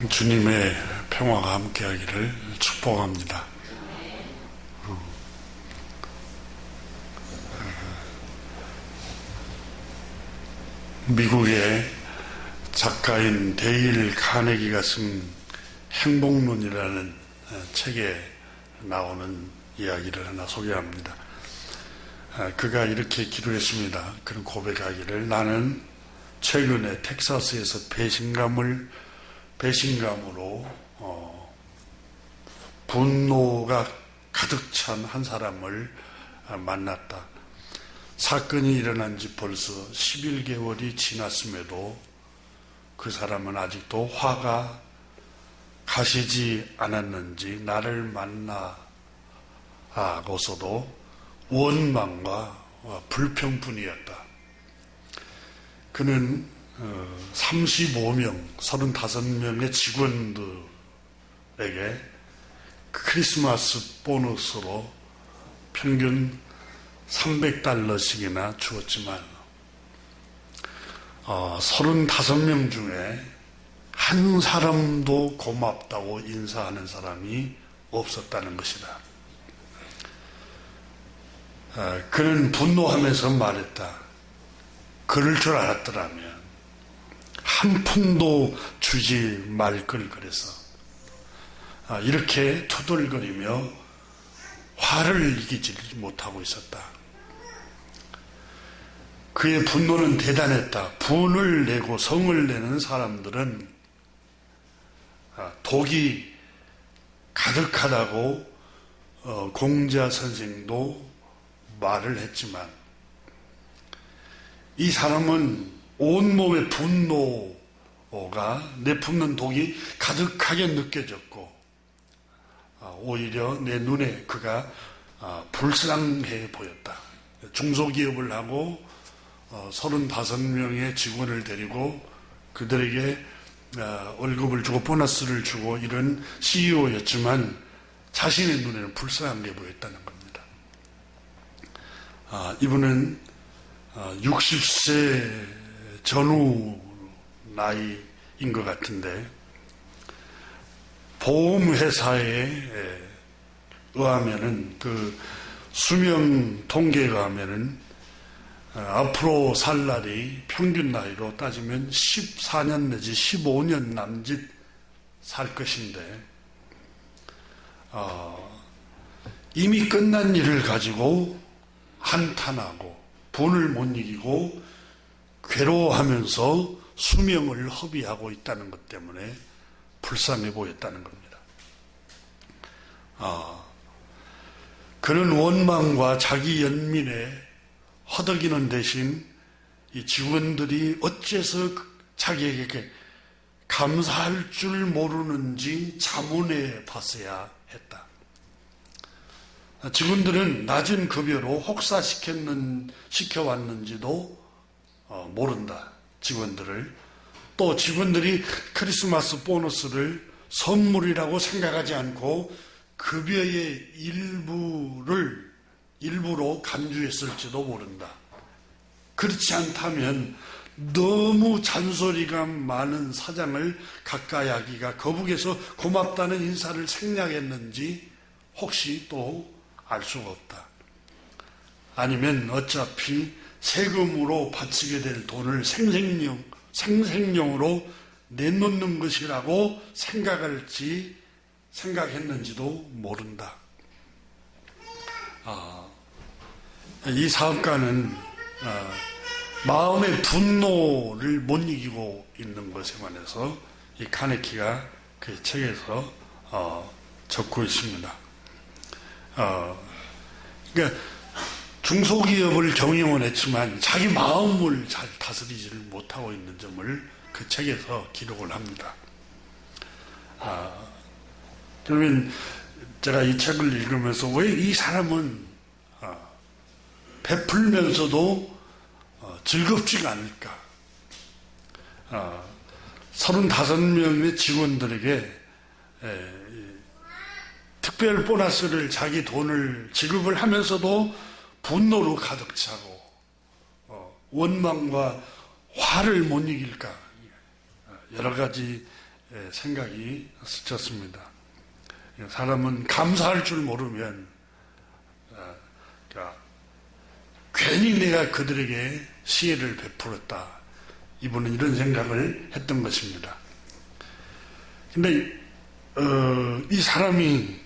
주님의 평화가 함께하기를 축복합니다. 미국의 작가인 데일 카네기가 쓴 행복론이라는 책에 나오는 이야기를 하나 소개합니다. 그가 이렇게 기도했습니다. 그런 고백하기를, 나는 최근에 텍사스에서 배신감으로 분노가 가득 찬 한 사람을 만났다. 사건이 일어난 지 벌써 11개월이 지났음에도 그 사람은 아직도 화가 가시지 않았는지 나를 만나고서도 원망과 불평뿐이었다. 그는 35명의 직원들에게 크리스마스 보너스로 평균 $300씩이나 주었지만 35명 중에 한 사람도 고맙다고 인사하는 사람이 없었다는 것이다. 그는 분노하면서 말했다. 그럴 줄 알았더라면 한 푼도 주지 말 걸 그래서. 이렇게 투덜거리며 화를 이기지 못하고 있었다. 그의 분노는 대단했다. 분을 내고 성을 내는 사람들은 독이 가득하다고 공자 선생도 말을 했지만, 이 사람은 온몸의 분노가 내뿜는 독이 가득하게 느껴졌고, 오히려 내 눈에 그가 불쌍해 보였다. 중소기업을 하고 35명의 직원을 데리고 그들에게 월급을 주고 보너스를 주고 이런 CEO였지만 자신의 눈에는 불쌍해 보였다는 겁니다. 이분은 60세 전후 나이인 것 같은데, 보험회사에 의하면은, 그 수명 통계에 의하면은 앞으로 살 날이 평균 나이로 따지면 14년 내지 15년 남짓 살 것인데, 이미 끝난 일을 가지고 한탄하고 분을 못 이기고 괴로워하면서 수명을 허비하고 있다는 것 때문에 불쌍해 보였다는 겁니다. 그는 원망과 자기 연민에 허덕이는 대신 이 직원들이 어째서 자기에게 감사할 줄 모르는지 자문해 봤어야 했다. 직원들은 낮은 급여로 혹사시켜왔는지도 모른다. 직원들을. 또 직원들이 크리스마스 보너스를 선물이라고 생각하지 않고 급여의 일부로 간주했을지도 모른다. 그렇지 않다면 너무 잔소리가 많은 사장을 가까이 하기가 거북해서 고맙다는 인사를 생략했는지 혹시 또 알 수가 없다. 아니면 어차피 세금으로 바치게 될 돈을 생생령으로 내놓는 것이라고 생각했는지도 모른다. 이 사업가는 마음의 분노를 못 이기고 있는 것에 관해서 이 카네기가 그 책에서 적고 있습니다. 그러니까 중소기업을 경영을 했지만 자기 마음을 잘 다스리지를 못하고 있는 점을 그 책에서 기록을 합니다. 그러면 제가 이 책을 읽으면서 왜 이 사람은 베풀면서도 즐겁지가 않을까? 35명의 직원들에게 특별 보너스를 자기 돈을 지급을 하면서도 분노로 가득 차고 원망과 화를 못 이길까? 여러 가지 생각이 스쳤습니다. 사람은 감사할 줄 모르면 괜히 내가 그들에게 시혜를 베풀었다. 이분은 이런 생각을 했던 것입니다. 근데 이 사람이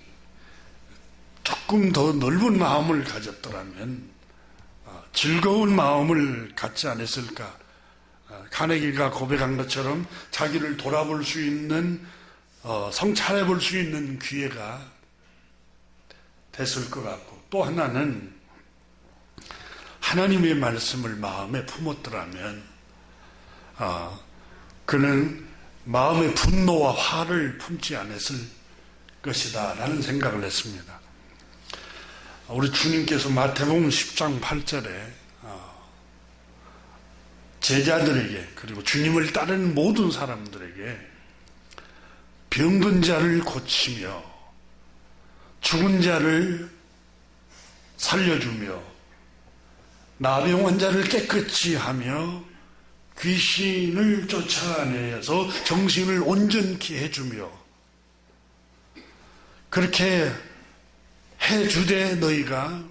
조금 더 넓은 마음을 가졌더라면 즐거운 마음을 갖지 않았을까. 카네기가 고백한 것처럼 자기를 돌아볼 수 있는 성찰해 볼 수 있는 기회가 됐을 것 같고, 또 하나는 하나님의 말씀을 마음에 품었더라면 그는 마음의 분노와 화를 품지 않았을 것이다 라는 생각을 했습니다. 우리 주님께서 마태복음 10장 8절에 제자들에게, 그리고 주님을 따르는 모든 사람들에게 병든 자를 고치며 죽은 자를 살려주며 나병 환자를 깨끗이 하며 귀신을 쫓아내서 정신을 온전케 해주며 그렇게 해주되 너희가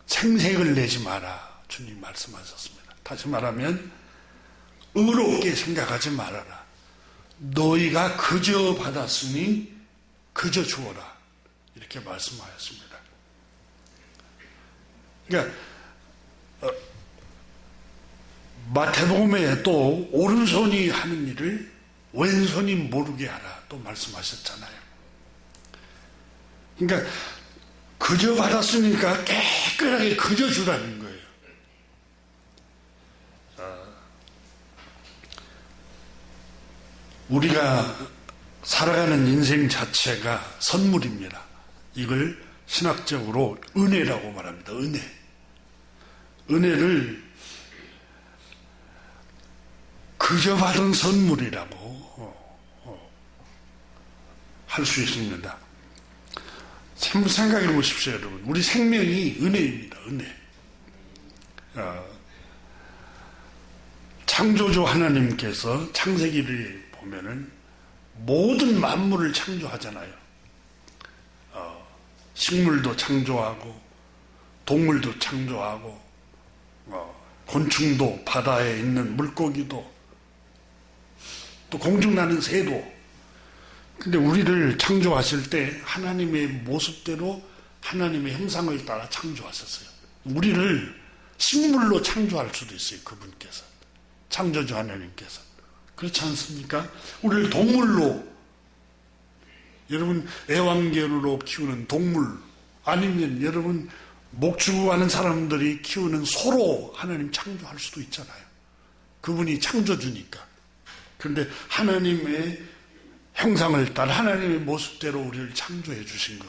생색을 내지 마라. 주님 말씀하셨습니다. 다시 말하면 의롭게 생각하지 말아라. 너희가 그저 받았으니 그저 주어라. 이렇게 말씀하였습니다. 그러니까 마태복음에 또 오른손이 하는 일을 왼손이 모르게 하라 또 말씀하셨잖아요. 그러니까 그저 받았으니까 깨끗하게 그저 주라는 거예요. 우리가 살아가는 인생 자체가 선물입니다. 이걸 신학적으로 은혜라고 말합니다. 은혜를 그저 받은 선물이라고 할 수 있습니다. 한번 생각해 보십시오, 여러분. 우리 생명이 은혜입니다. 은혜. 창조주 하나님께서 창세기를 보면은 모든 만물을 창조하잖아요. 식물도 창조하고 동물도 창조하고 곤충도 바다에 있는 물고기도 또 공중 나는 새도. 근데 우리를 창조하실 때 하나님의 모습대로 하나님의 형상을 따라 창조하셨어요. 우리를 식물로 창조할 수도 있어요. 그분께서. 창조주 하나님께서. 그렇지 않습니까? 우리를 동물로, 여러분 애완견으로 키우는 동물, 아니면 여러분 목축하는 사람들이 키우는 소로 하나님 창조할 수도 있잖아요. 그분이 창조주니까. 그런데 하나님의 형상을 따라 하나님의 모습대로 우리를 창조해 주신 것,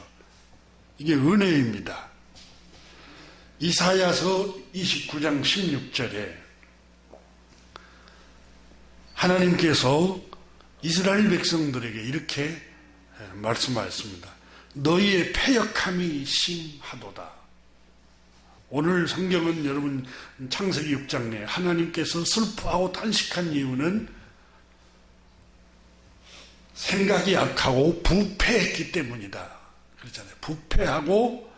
이게 은혜입니다. 이사야서 29장 16절에 하나님께서 이스라엘 백성들에게 이렇게 말씀하였습니다. 너희의 패역함이 심하도다. 오늘 성경은 여러분 창세기 6장에 하나님께서 슬퍼하고 탄식한 이유는 생각이 약하고 부패했기 때문이다. 그렇잖아요. 부패하고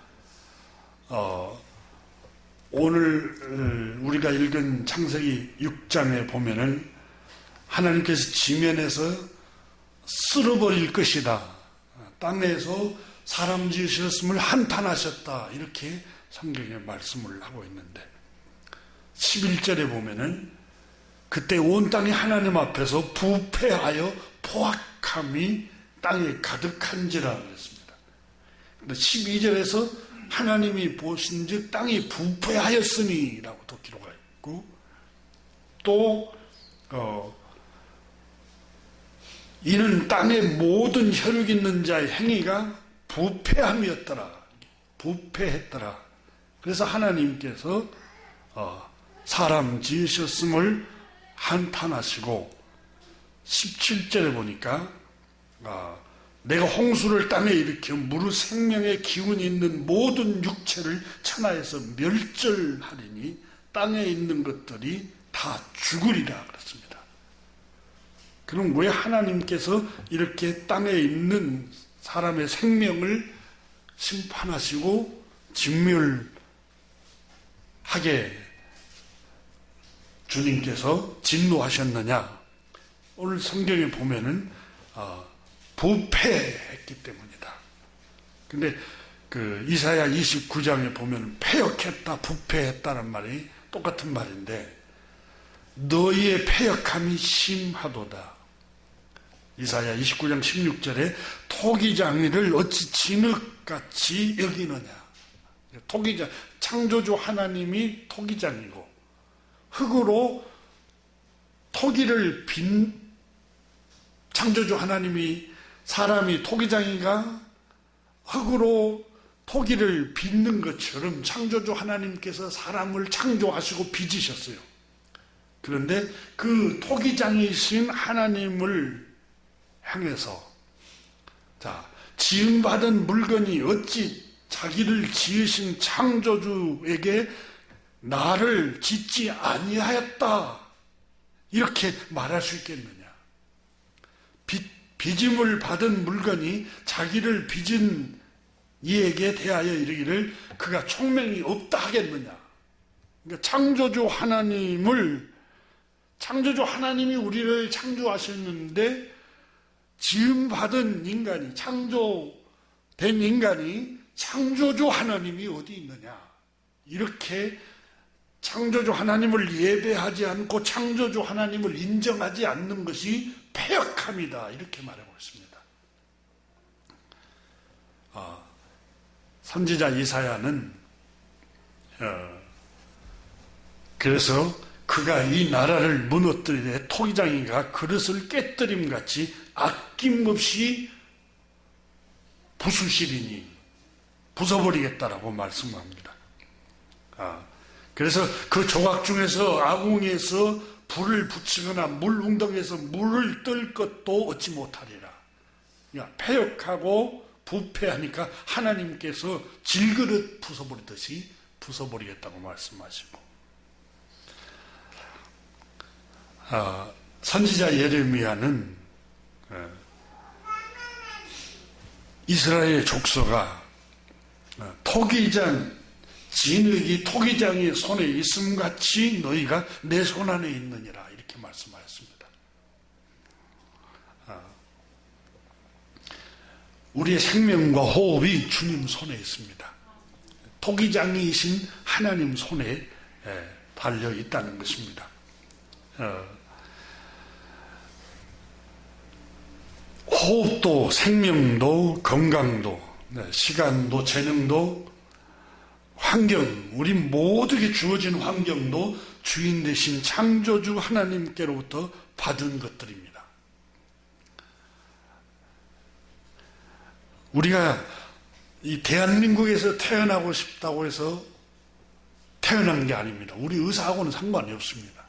오늘 우리가 읽은 창세기 6장에 보면은 하나님께서 지면에서 쓸어버릴 것이다. 땅에서 사람 지으셨음을 한탄하셨다. 이렇게 성경에 말씀을 하고 있는데 11절에 보면은 그때 온 땅이 하나님 앞에서 부패하여 포악함이 땅에 가득한지라 그랬습니다. 근데 12절에서 하나님이 보신즉 땅이 부패하였으니 라고 또 기록하고 있고, 또 이는 땅의 모든 혈육 있는 자의 행위가 부패함이었더라. 부패했더라. 그래서 하나님께서 사람 지으셨음을 한탄하시고 17절에 보니까 내가 홍수를 땅에 일으켜 무릇 생명의 기운이 있는 모든 육체를 천하에서 멸절하리니 땅에 있는 것들이 다 죽으리라 그랬습니다. 그럼 왜 하나님께서 이렇게 땅에 있는 사람의 생명을 심판하시고 진멸하게 주님께서 진노하셨느냐? 오늘 성경에 보면은 부패했기 때문이다. 근데 그 이사야 29장에 보면 패역했다, 부패했다는 말이 똑같은 말인데 너희의 패역함이 심하도다. 이사야 29장 16절에 토기장이를 어찌 진흙같이 여기느냐. 토기장, 창조주 하나님이 토기장이고 흙으로 토기를 빈 창조주 하나님이 사람이 토기장이가 흙으로 토기를 빚는 것처럼 창조주 하나님께서 사람을 창조하시고 빚으셨어요. 그런데 그 토기장이신 하나님을 향해서 지음받은 물건이 어찌 자기를 지으신 창조주에게 나를 짓지 아니하였다 이렇게 말할 수 있겠느냐. 빚음을 받은 물건이 자기를 빚은 이에게 대하여 이르기를 그가 총명이 없다 하겠느냐. 그러니까 창조주 하나님이 우리를 창조하셨는데 지음받은 인간이, 창조된 인간이 창조주 하나님이 어디 있느냐. 이렇게 창조주 하나님을 예배하지 않고 창조주 하나님을 인정하지 않는 것이 패역함이다. 이렇게 말하고 있습니다. 선지자 이사야는 그래서 그가 이 나라를 무너뜨리되 토기장이가 그릇을 깨뜨림같이 아낌없이 부수시리니 부숴버리겠다라고 말씀합니다. 그래서 그 조각 중에서 아궁에서 불을 붙이거나 물 웅덩이에서 물을 뜰 것도 얻지 못하리라. 그러니까 패역하고 부패하니까 하나님께서 질그릇 부숴버리듯이 부숴버리겠다고 말씀하시고, 선지자 예레미야는 이스라엘 족속아 토기장 진흙이 토기장의 손에 있음같이 너희가 내 손 안에 있느니라 이렇게 말씀하였습니다. 우리의 생명과 호흡이 주님 손에 있습니다. 토기장이신 하나님 손에 달려 있다는 것입니다. 호흡도 생명도 건강도 시간도 재능도 환경, 우리 모두에게 주어진 환경도 주인 되신 창조주 하나님께로부터 받은 것들입니다. 우리가 이 대한민국에서 태어나고 싶다고 해서 태어난 게 아닙니다. 우리 의사하고는 상관이 없습니다.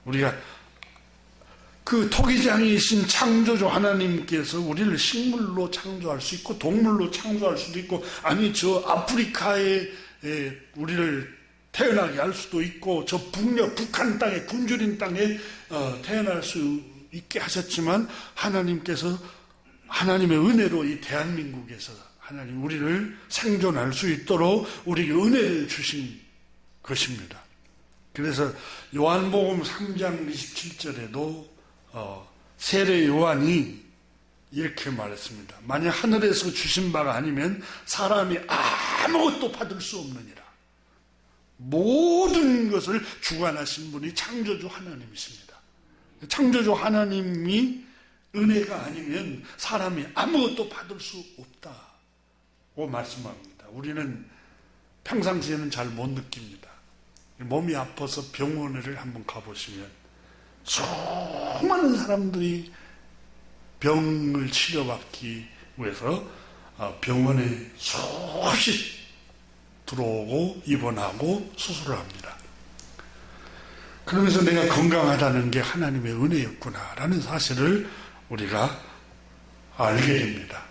우리가 그 토기장이신 창조주 하나님께서 우리를 식물로 창조할 수 있고 동물로 창조할 수도 있고, 아니 저 아프리카에 우리를 태어나게 할 수도 있고 저 북한 땅에 굶주린 땅에 태어날 수 있게 하셨지만, 하나님께서 하나님의 은혜로 이 대한민국에서 하나님 우리를 생존할 수 있도록 우리에게 은혜를 주신 것입니다. 그래서 요한복음 3장 27절에도 세례 요한이 이렇게 말했습니다. 만약 하늘에서 주신 바가 아니면 사람이 아무것도 받을 수 없느니라. 모든 것을 주관하신 분이 창조주 하나님이십니다. 창조주 하나님이 은혜가 아니면 사람이 아무것도 받을 수 없다고 말씀합니다. 우리는 평상시에는 잘 못 느낍니다. 몸이 아파서 병원을 한번 가보시면 수많은 사람들이 병을 치료받기 위해서 병원에 수없이 들어오고 입원하고 수술을 합니다. 그러면서 내가 건강하다는 게 하나님의 은혜였구나라는 사실을 우리가 알게 됩니다.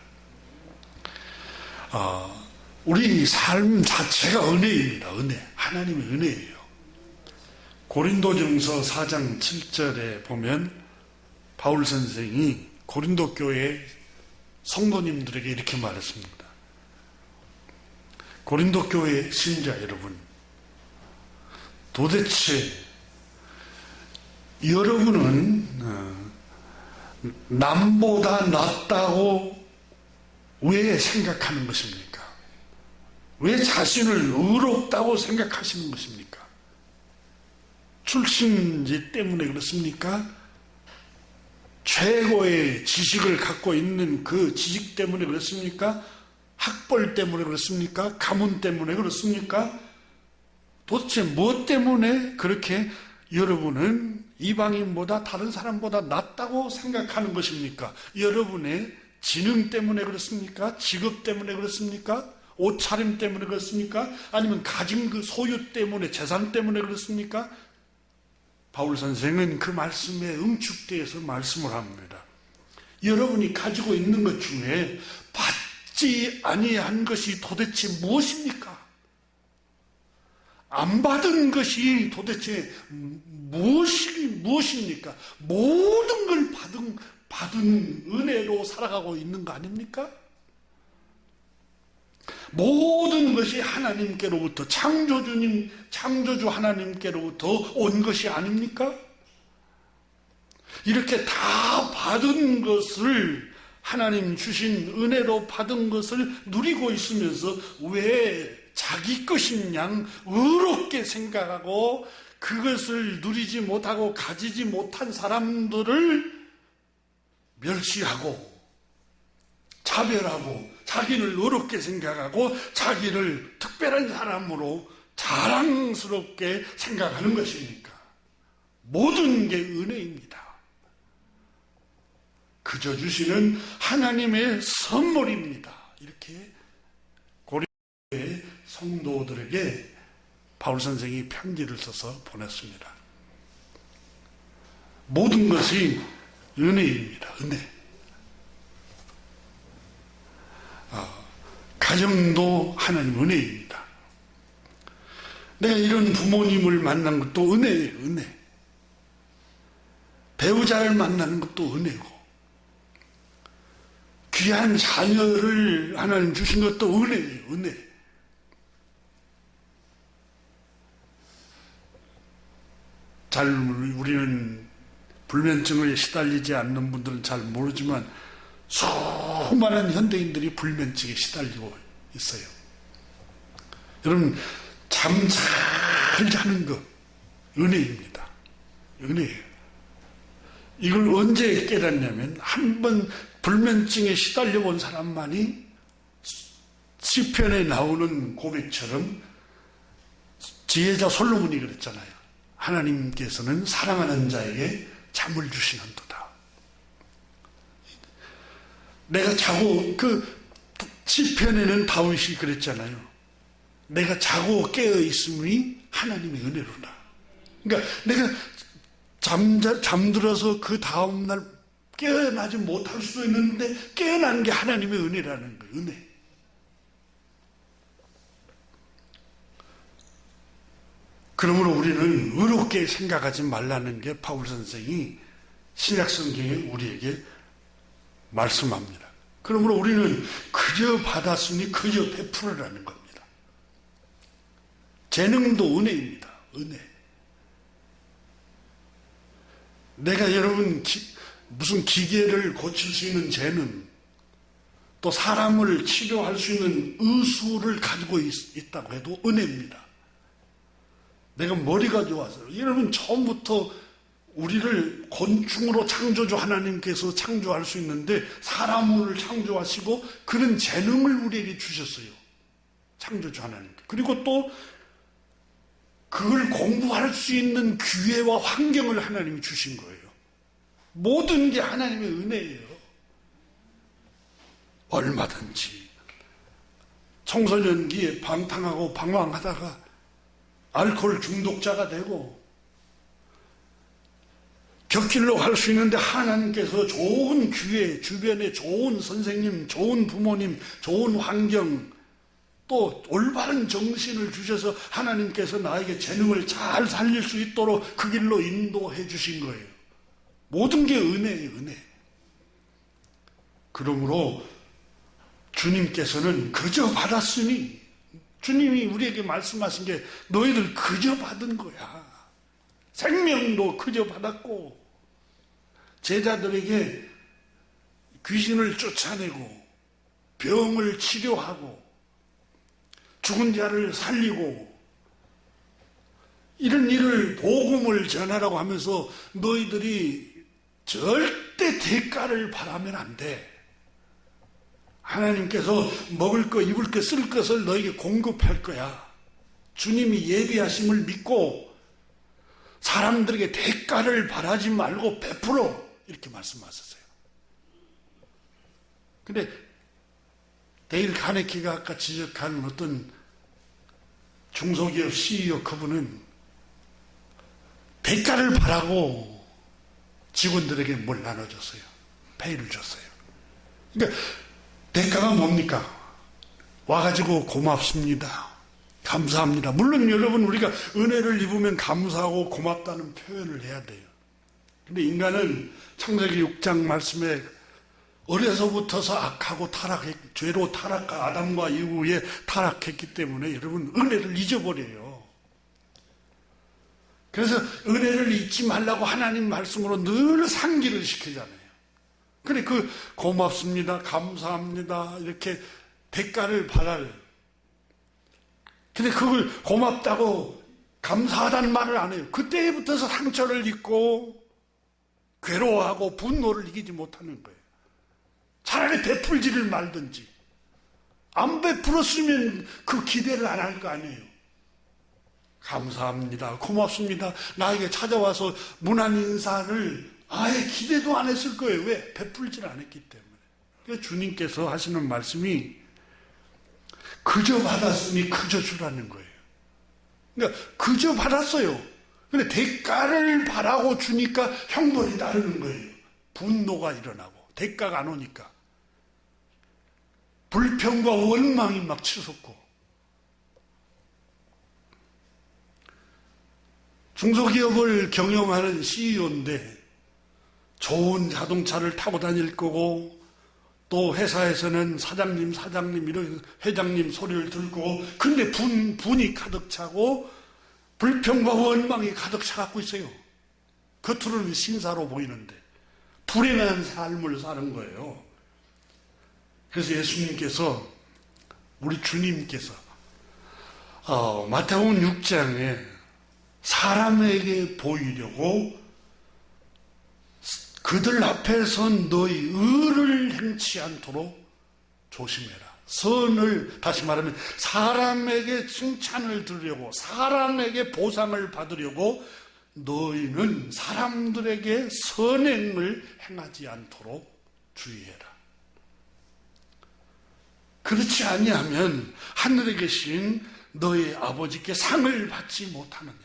우리 삶 자체가 은혜입니다. 은혜. 하나님의 은혜예요. 고린도전서 4장 7절에 보면 바울 선생이 고린도 교회 성도님들에게 이렇게 말했습니다. 고린도 교회 신자 여러분, 도대체 여러분은 남보다 낫다고 왜 생각하는 것입니까? 왜 자신을 의롭다고 생각하시는 것입니까? 출신지 때문에 그렇습니까? 최고의 지식을 갖고 있는 그 지식 때문에 그렇습니까? 학벌 때문에 그렇습니까? 가문 때문에 그렇습니까? 도대체 무엇 때문에 그렇게 여러분은 이방인보다 다른 사람보다 낫다고 생각하는 것입니까? 여러분의 지능 때문에 그렇습니까? 직업 때문에 그렇습니까? 옷차림 때문에 그렇습니까? 아니면 가진 그 소유 때문에, 재산 때문에 그렇습니까? 바울 선생은 그 말씀에 응축되어서 말씀을 합니다. 여러분이 가지고 있는 것 중에 받지 아니한 것이 도대체 무엇입니까? 안 받은 것이 도대체 무엇입니까? 모든 걸 받은 은혜로 살아가고 있는 거 아닙니까? 모든 것이 하나님께로부터 창조주 하나님께로부터 온 것이 아닙니까? 이렇게 다 받은 것을 하나님 주신 은혜로 받은 것을 누리고 있으면서 왜 자기 것인 양 의롭게 생각하고 그것을 누리지 못하고 가지지 못한 사람들을 멸시하고 차별하고 자기를 의롭게 생각하고 자기를 특별한 사람으로 자랑스럽게 생각하는 것입니까? 모든 게 은혜입니다. 그저 주시는 하나님의 선물입니다. 이렇게 고린도의 성도들에게 바울 선생이 편지를 써서 보냈습니다. 모든 것이 은혜입니다. 은혜. 가정도 하나님 은혜입니다. 내가 이런 부모님을 만난 것도 은혜예요. 은혜. 배우자를 만나는 것도 은혜고, 귀한 자녀를 하나님 주신 것도 은혜예요. 은혜. 우리는 불면증에 시달리지 않는 분들은 잘 모르지만 수많은 현대인들이 불면증에 시달리고 있어요. 여러분, 잠 잘 자는 것 은혜입니다. 은혜예요. 이걸 언제 깨닫냐면 한번 불면증에 시달려 본 사람만이 시편에 나오는 고백처럼 지혜자 솔로몬이 그랬잖아요. 하나님께서는 사랑하는 자에게 잠을 주시는도다. 내가 자고, 시편에는 다윗이 그랬잖아요. 내가 자고 깨어 있음이 하나님의 은혜로다. 그러니까 내가 잠들어서 그 다음날 깨어나지 못할 수도 있는데 깨어난 게 하나님의 은혜라는 거예요. 은혜. 그러므로 우리는 의롭게 생각하지 말라는 게 바울 선생이 신약 성경에 우리에게 말씀합니다. 그러므로 우리는 그저 받았으니 그저 베풀으라는 겁니다. 재능도 은혜입니다. 은혜. 내가 여러분 무슨 기계를 고칠 수 있는 재능, 또 사람을 치료할 수 있는 의수를 가지고 있다고 해도 은혜입니다. 내가 머리가 좋아서, 여러분 처음부터 우리를 곤충으로 창조주 하나님께서 창조할 수 있는데 사람을 창조하시고 그런 재능을 우리에게 주셨어요. 창조주 하나님께. 그리고 또 그걸 공부할 수 있는 기회와 환경을 하나님이 주신 거예요. 모든 게 하나님의 은혜예요. 얼마든지 청소년기에 방탕하고 방황하다가 알코올 중독자가 되고 곁길로 갈 수 있는데 하나님께서 좋은 기회, 주변에 좋은 선생님, 좋은 부모님, 좋은 환경, 또 올바른 정신을 주셔서 하나님께서 나에게 재능을 잘 살릴 수 있도록 그 길로 인도해 주신 거예요. 모든 게 은혜예요, 은혜. 그러므로 주님께서는 그저 받았으니, 주님이 우리에게 말씀하신 게 너희들 그저 받은 거야. 생명도 그저 받았고, 제자들에게 귀신을 쫓아내고, 병을 치료하고, 죽은 자를 살리고, 이런 일을 복음을 전하라고 하면서 너희들이 절대 대가를 바라면 안 돼. 하나님께서 먹을 거, 입을 거, 쓸 것을 너에게 공급할 거야. 주님이 예비하심을 믿고 사람들에게 대가를 바라지 말고 베풀어. 이렇게 말씀하셨어요. 근데 데일 카네기가 아까 지적한 어떤 중소기업 CEO 그분은 대가를 바라고 직원들에게 뭘 나눠줬어요. 페이를 줬어요. 그러니까 대가가 뭡니까? 와가지고 고맙습니다. 감사합니다. 물론 여러분 우리가 은혜를 입으면 감사하고 고맙다는 표현을 해야 돼요. 근데 인간은 창세기 6장 말씀에 어려서부터서 악하고 죄로 타락한 아담과 이후에 타락했기 때문에 여러분 은혜를 잊어버려요. 그래서 은혜를 잊지 말라고 하나님 말씀으로 늘 상기를 시키잖아요. 그래 그 고맙습니다, 감사합니다 이렇게 대가를 받을. 근데 그걸 고맙다고 감사하다는 말을 안 해요. 그때부터서 상처를 입고 괴로워하고 분노를 이기지 못하는 거예요. 차라리 베풀지를 말든지. 안 베풀었으면 그 기대를 안 할 거 아니에요. 감사합니다. 고맙습니다. 나에게 찾아와서 문안 인사를 아예 기대도 안 했을 거예요. 왜? 베풀지를 않았기 때문에. 그러니까 주님께서 하시는 말씀이 그저 받았으니 그저 주라는 거예요. 그러니까 그저 받았어요. 근데 대가를 바라고 주니까 형벌이 따르는 거예요. 분노가 일어나고 대가가 안 오니까 불평과 원망이 막 치솟고. 중소기업을 경영하는 CEO인데 좋은 자동차를 타고 다닐 거고 또 회사에서는 사장님 이런 회장님 소리를 들고 근데 분이 가득 차고 불평과 원망이 가득 차갖고 있어요. 겉으로는 신사로 보이는데 불행한 삶을 사는 거예요. 그래서 예수님께서 우리 주님께서 마태복음 6장에 사람에게 보이려고 그들 앞에서 너희 의를 행치 않도록 조심해라. 선을 다시 말하면 사람에게 칭찬을 들으려고 사람에게 보상을 받으려고 너희는 사람들에게 선행을 행하지 않도록 주의해라. 그렇지 아니하면 하늘에 계신 너희 아버지께 상을 받지 못하느니라.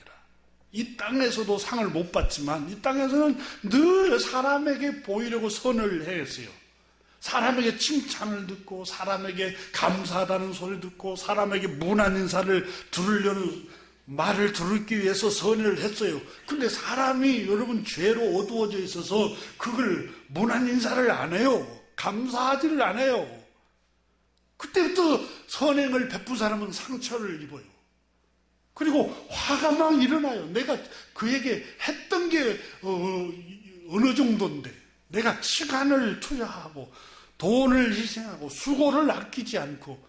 이 땅에서도 상을 못 받지만 이 땅에서는 늘 사람에게 보이려고 선을 했어요. 사람에게 칭찬을 듣고 사람에게 감사하다는 소리 듣고 사람에게 문안 인사를 들으려는 말을 들기 위해서 선을 했어요. 근데 사람이 여러분 죄로 어두워져 있어서 그걸 문안 인사를 안 해요. 감사하지를 안 해요. 그때부터 선행을 베푼 사람은 상처를 입어요. 그리고 화가 막 일어나요. 내가 그에게 했던 게 어느 정도인데 내가 시간을 투자하고 돈을 희생하고 수고를 아끼지 않고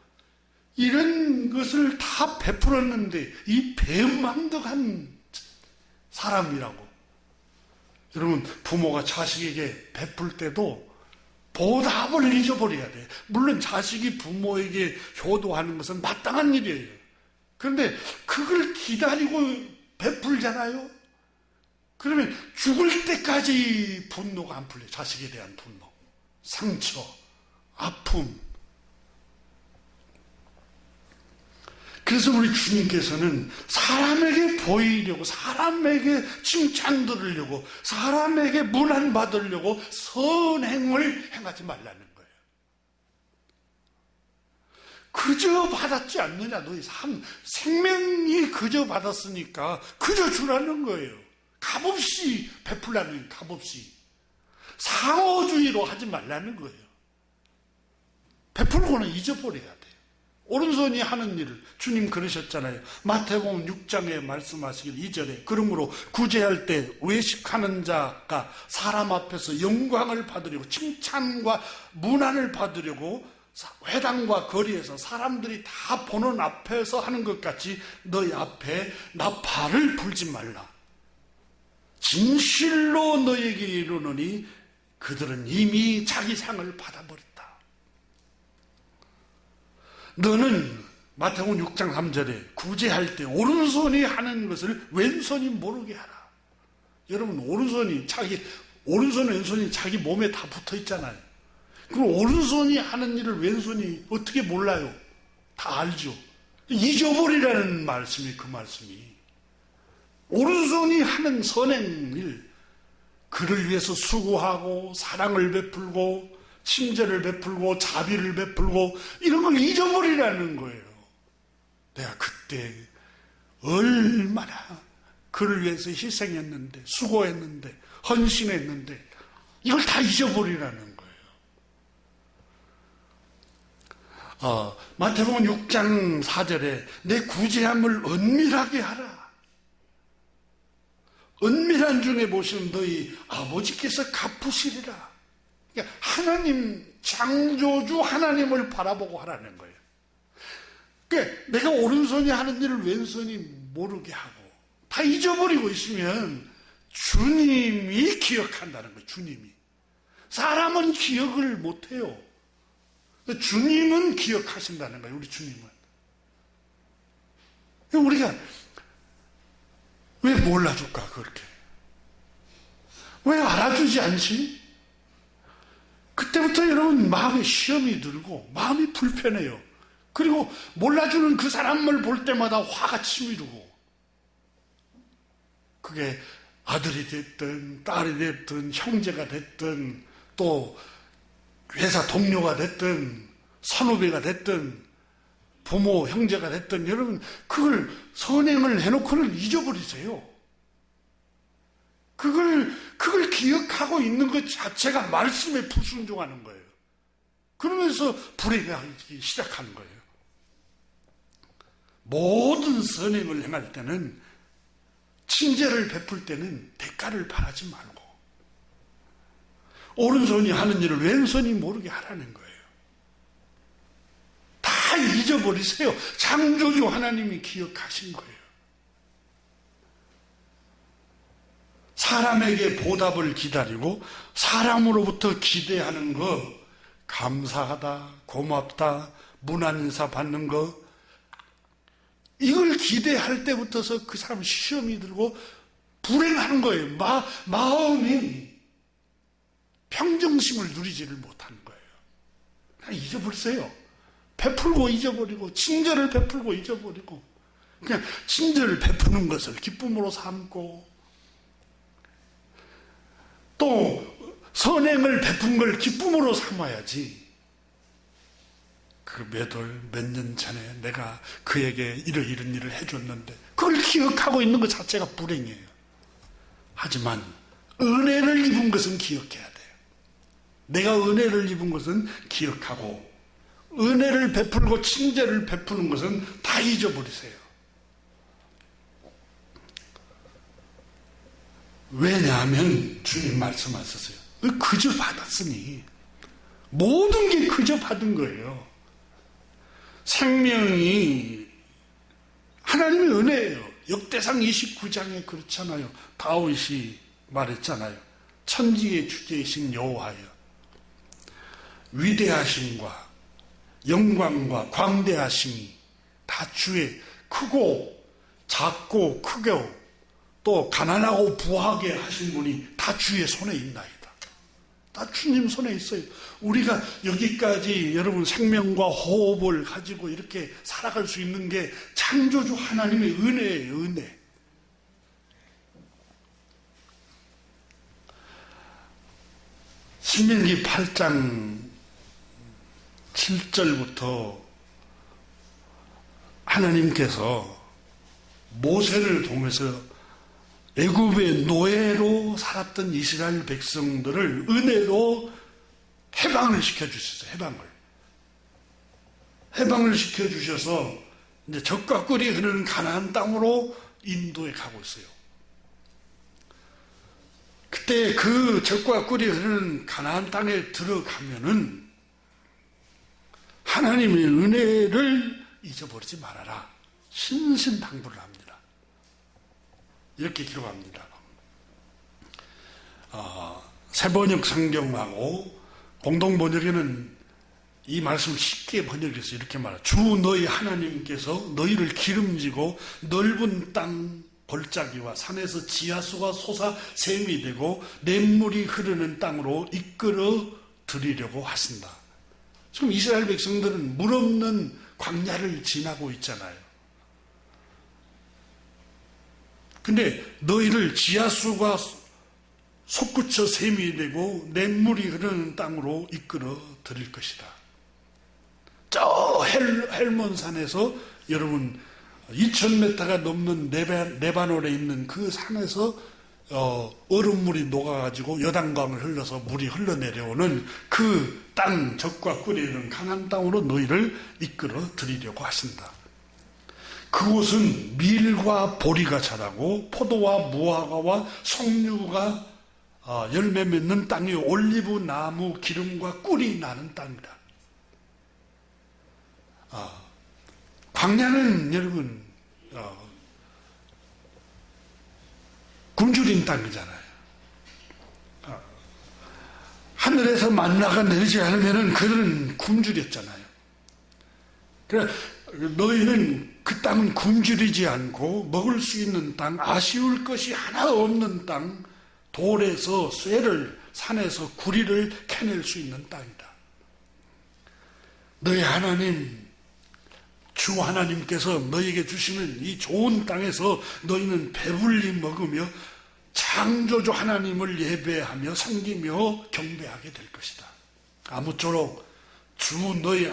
이런 것을 다 베풀었는데 이 배은망덕한 사람이라고. 여러분 부모가 자식에게 베풀 때도 보답을 잊어버려야 돼. 물론 자식이 부모에게 효도하는 것은 마땅한 일이에요. 그런데 그걸 기다리고 베풀잖아요. 그러면 죽을 때까지 분노가 안 풀려요. 자식에 대한 분노, 상처, 아픔. 그래서 우리 주님께서는 사람에게 보이려고, 사람에게 칭찬 들으려고, 사람에게 문안 받으려고 선행을 행하지 말라는 거예요. 그저 받았지 않느냐. 너희 생명이 그저 받았으니까 그저 주라는 거예요. 값없이 베풀라는 거예요. 값없이. 상호주의로 하지 말라는 거예요. 베풀고는 잊어버려야 돼요. 오른손이 하는 일을 주님 그러셨잖아요. 마태복음 6장에 말씀하시길 2절에 그러므로 구제할 때 외식하는 자가 사람 앞에서 영광을 받으려고 칭찬과 문안을 받으려고 회당과 거리에서 사람들이 다 보는 앞에서 하는 것 같이 너희 앞에 나팔을 불지 말라. 진실로 너희에게 이르노니 그들은 이미 자기 상을 받아버렸다. 너는 마태복음 6장 3절에 구제할 때 오른손이 하는 것을 왼손이 모르게 하라. 여러분 오른손 왼손이 자기 몸에 다 붙어 있잖아요. 그럼 오른손이 하는 일을 왼손이 어떻게 몰라요? 다 알죠. 잊어버리라는 말씀이 그 말씀이. 오른손이 하는 선행일, 그를 위해서 수고하고 사랑을 베풀고 친절을 베풀고 자비를 베풀고 이런 걸 잊어버리라는 거예요. 내가 그때 얼마나 그를 위해서 희생했는데 수고했는데 헌신했는데 이걸 다 잊어버리라는 거예요. 마태복음 6장 4절에 내 구제함을 은밀하게 하라. 은밀한 중에 보시는 너희 아버지께서 갚으시리라. 그러니까 하나님, 창조주 하나님을 바라보고 하라는 거예요. 그러니까 내가 오른손이 하는 일을 왼손이 모르게 하고 다 잊어버리고 있으면 주님이 기억한다는 거예요. 주님이. 사람은 기억을 못해요. 주님은 기억하신다는 거예요. 우리 주님은. 우리가 왜 몰라줄까 그렇게? 왜 알아주지 않지? 그때부터 여러분 마음에 시험이 들고 마음이 불편해요. 그리고 몰라주는 그 사람을 볼 때마다 화가 치밀고, 그게 아들이 됐든 딸이 됐든 형제가 됐든 또 회사 동료가 됐든 선후배가 됐든 부모 형제가 됐든 여러분 그걸 선행을 해놓고는 잊어버리세요. 그걸 기억하고 있는 것 자체가 말씀에 불순종하는 거예요. 그러면서 불행하기 시작하는 거예요. 모든 선행을 행할 때는, 친절을 베풀 때는 대가를 바라지 말고 오른손이 하는 일을 왼손이 모르게 하라는 거예요. 다 잊어버리세요. 창조주 하나님이 기억하신 거예요. 사람에게 보답을 기다리고 사람으로부터 기대하는 거, 감사하다, 고맙다, 문안인사 받는 거, 이걸 기대할 때부터서 그 사람 시험이 들고 불행하는 거예요. 마음이 평정심을 누리지를 못하는 거예요. 그냥 잊어버리세요. 베풀고 잊어버리고, 친절을 베풀고 잊어버리고, 그냥 친절을 베푸는 것을 기쁨으로 삼고, 또 선행을 베푼 걸 기쁨으로 삼아야지. 그 몇 년 전에 내가 그에게 이런 일을 해줬는데 그걸 기억하고 있는 것 자체가 불행이에요. 하지만 은혜를 입은 것은 기억해야 돼요. 내가 은혜를 입은 것은 기억하고, 은혜를 베풀고 친절을 베푸는 것은 다 잊어버리세요. 왜냐하면 주님 말씀하셨어요. 그저 받았으니, 모든 게 그저 받은 거예요. 생명이 하나님의 은혜예요. 역대상 29장에 그렇잖아요. 다윗이 말했잖아요. 천지의 주제이신 여호와여, 위대하심과 영광과 광대하심이 다 주의, 크고 작고 크고 또 가난하고 부하게 하신 분이 다 주의 손에 있나이다. 다 주님 손에 있어요. 우리가 여기까지 여러분 생명과 호흡을 가지고 이렇게 살아갈 수 있는 게 창조주 하나님의 은혜예요. 은혜. 신명기 8장 7절부터 하나님께서 모세를 통해서 애굽의 노예로 살았던 이스라엘 백성들을 은혜로 해방을 시켜주셨어요. 해방을 시켜주셔서 이제 젖과 꿀이 흐르는 가나안 땅으로 인도에 가고 있어요. 그때 그 젖과 꿀이 흐르는 가나안 땅에 들어가면은 하나님의 은혜를 잊어버리지 말아라. 신신당부를 합니다. 이렇게 기록합니다. 새번역 성경하고 공동번역에는 이 말씀을 쉽게 번역해서 이렇게 말해요. 주 너희 하나님께서 너희를 기름지고 넓은 땅 골짜기와 산에서 지하수가 솟아 샘이 되고 냇물이 흐르는 땅으로 이끌어 드리려고 하신다. 지금 이스라엘 백성들은 물 없는 광야를 지나고 있잖아요. 근데 너희를 지하수가 솟구쳐 샘이 되고 냇물이 흐르는 땅으로 이끌어 드릴 것이다. 저 헬몬산에서 여러분 2000m가 넘는 레바논에 있는 그 산에서 얼음물이 녹아가지고 여단강을 흘러서 물이 흘러내려오는 그 땅, 젖과 꿀이 흐르는 가나안 땅으로 너희를 이끌어 드리려고 하신다. 그곳은 밀과 보리가 자라고 포도와 무화과와 석류가 열매 맺는 땅이 올리브 나무 기름과 꿀이 나는 땅이다. 광야는 여러분 굶주린 땅이잖아요. 하늘에서 만나가 내리지 않으면 그들은 굶주렸잖아요. 그래 너희는 그 땅은 굶주리지 않고 먹을 수 있는 땅, 아쉬울 것이 하나 없는 땅, 돌에서 쇠를, 산에서 구리를 캐낼 수 있는 땅이다. 너희 하나님, 주 하나님께서 너희에게 주시는 이 좋은 땅에서 너희는 배불리 먹으며 창조주 하나님을 예배하며 섬기며 경배하게 될 것이다. 아무쪼록 주 너희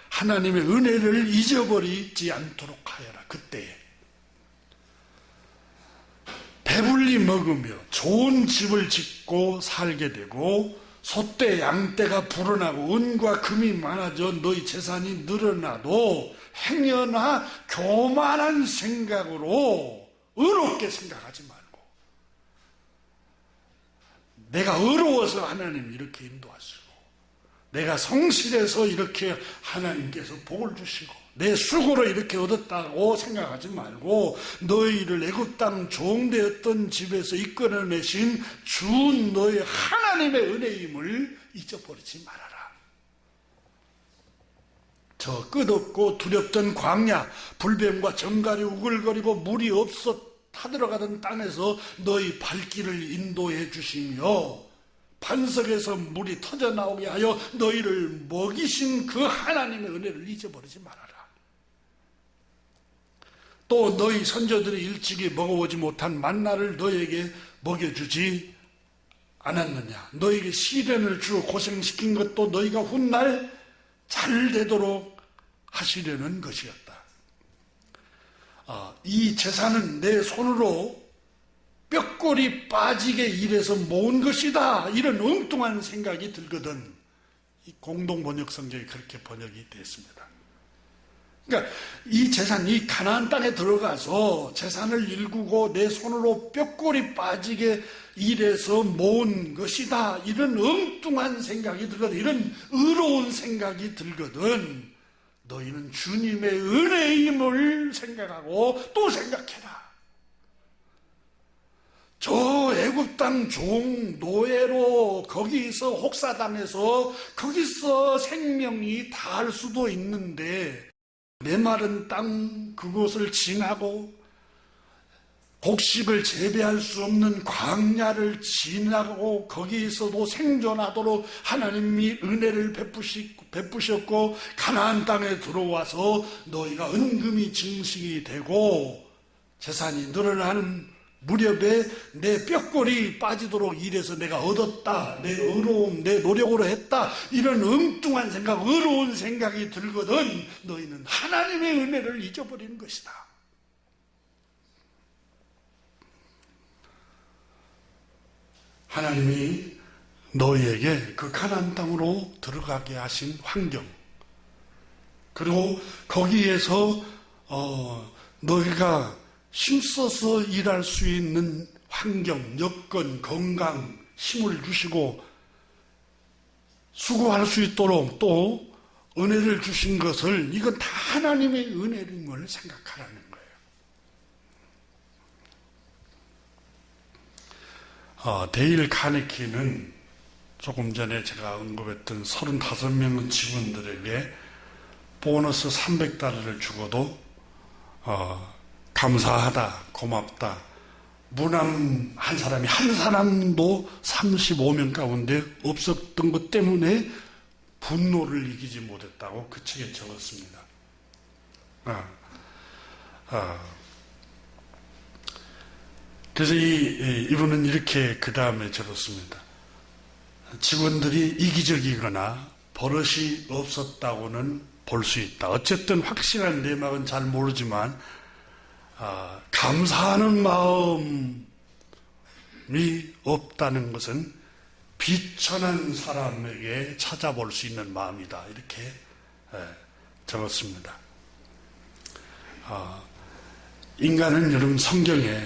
하나님의 은혜를 잊어버리지 않도록 하여라. 그때에 배불리 먹으며 좋은 집을 짓고 살게 되고 소떼 양떼가 불어나고 은과 금이 많아져 너희 재산이 늘어나도 행여나 교만한 생각으로 의롭게 생각하지 말고 내가 의로워서 하나님 이렇게 인도하시고 내가 성실해서 이렇게 하나님께서 복을 주시고 내 수고로 이렇게 얻었다고 생각하지 말고 너희를 애굽 땅 종되었던 집에서 이끌어내신 주 너희 하나님의 은혜임을 잊어버리지 말아라. 저 끝없고 두렵던 광야, 불뱀과 정갈이 우글거리고 물이 없어 타들어가던 땅에서 너희 발길을 인도해 주시며 반석에서 물이 터져나오게 하여 너희를 먹이신 그 하나님의 은혜를 잊어버리지 말아라. 또 너희 선조들이 일찍이 먹어보지 못한 만나를 너희에게 먹여주지 않았느냐. 너희에게 시련을 주어 고생시킨 것도 너희가 훗날 잘 되도록 하시려는 것이었다. 이 재산은 내 손으로 뼈골이 빠지게 일해서 모은 것이다. 이런 엉뚱한 생각이 들거든. 이 공동번역 성경이 그렇게 번역이 됐습니다. 그러니까 이 재산, 이 가나안 땅에 들어가서 재산을 일구고 내 손으로 뼈골이 빠지게 일해서 모은 것이다. 이런 엉뚱한 생각이 들거든. 이런 의로운 생각이 들거든. 너희는 주님의 은혜임을 생각하고 또 생각해라. 저 애굽 땅 종 노예로 거기서 혹사당해서 거기서 생명이 다할 수도 있는데 메마른 땅 그곳을 지나고 곡식을 재배할 수 없는 광야를 지나고 거기서도 생존하도록 하나님이 은혜를 베푸셨고 가나안 땅에 들어와서 너희가 은금이 증식이 되고 재산이 늘어나는 무렵에 내 뼈골이 빠지도록 일해서 내가 얻었다. 내 의로움, 내 노력으로 했다. 이런 엉뚱한 생각, 의로운 생각이 들거든 너희는 하나님의 은혜를 잊어버리는 것이다. 하나님이 너희에게 그 가나안 땅으로 들어가게 하신 환경, 그리고 거기에서 너희가 힘써서 일할 수 있는 환경, 여건, 건강, 힘을 주시고 수고할 수 있도록 또 은혜를 주신 것을, 이건 다 하나님의 은혜인 걸 생각하라는 거예요. 데일 카네키는 조금 전에 제가 언급했던 35명의 직원들에게 보너스 300달러를 주고도 감사하다, 고맙다. 무남 한 사람이 한 사람도 35명 가운데 없었던 것 때문에 분노를 이기지 못했다고 그 책에 적었습니다. 그래서 이분은 이렇게 그 다음에 적었습니다. 직원들이 이기적이거나 버릇이 없었다고는 볼 수 있다. 어쨌든 확실한 내막은 잘 모르지만 감사하는 마음이 없다는 것은 비천한 사람에게 찾아볼 수 있는 마음이다. 이렇게 적었습니다. 인간은 여러분 성경에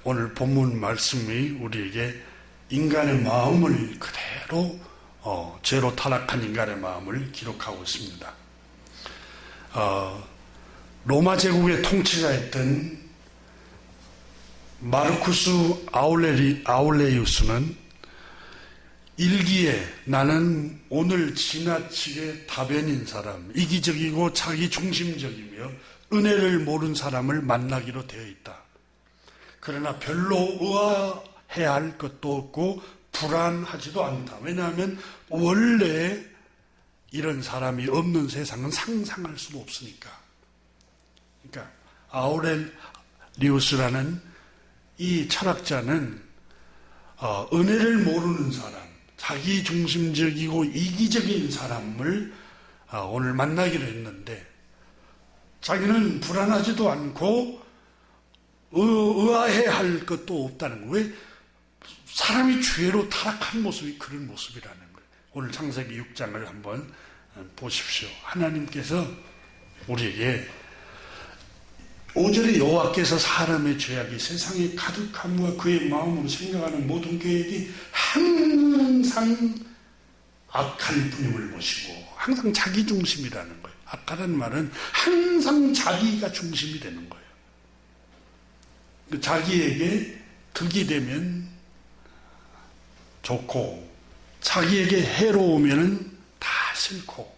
오늘 본문 말씀이 우리에게 인간의 마음을 그대로 죄로 타락한 인간의 마음을 기록하고 있습니다. 로마 제국의 통치자였던 마르쿠스 아울레이우스는 일기에 나는 오늘 지나치게 다변인 사람, 이기적이고 자기중심적이며 은혜를 모르는 사람을 만나기로 되어 있다. 그러나 별로 의아해야 할 것도 없고 불안하지도 않다. 왜냐하면 원래 이런 사람이 없는 세상은 상상할 수도 없으니까. 그러니까 아우렐리우스라는 이 철학자는 은혜를 모르는 사람, 자기중심적이고 이기적인 사람을 오늘 만나기로 했는데 자기는 불안하지도 않고 의아해야 할 것도 없다는 거예요. 왜? 사람이 죄로 타락한 모습이 그런 모습이라는 거예요. 오늘 창세기 6장을 한번 보십시오. 하나님께서 우리에게 5절에 여호와께서 사람의 죄악이 세상에 가득함과 그의 마음으로 생각하는 모든 계획이 항상 악할 뿐임을 보시고, 항상 자기 중심이라는 거예요. 악하다는 말은 항상 자기가 중심이 되는 거예요. 자기에게 득이 되면 좋고 자기에게 해로우면 다 싫고,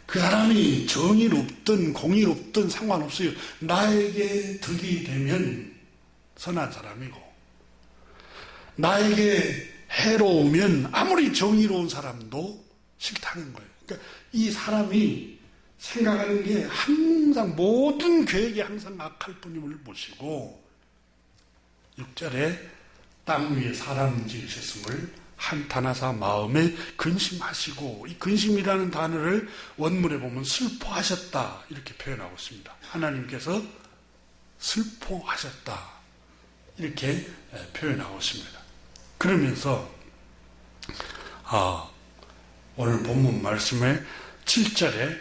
그 사람이 정의롭든 공의롭든 상관없어요. 나에게 득이 되면 선한 사람이고 나에게 해로우면 아무리 정의로운 사람도 싫다는 거예요. 그러니까 이 사람이 생각하는 게 항상 모든 계획이 항상 악할 뿐임을 보시고 6절에 땅 위에 사람 지으셨음을 한탄하사 마음에 근심하시고, 이 근심이라는 단어를 원문에 보면 슬퍼하셨다 이렇게 표현하고 있습니다. 하나님께서 슬퍼하셨다 이렇게 표현하고 있습니다. 그러면서 오늘 본문 말씀에 7절에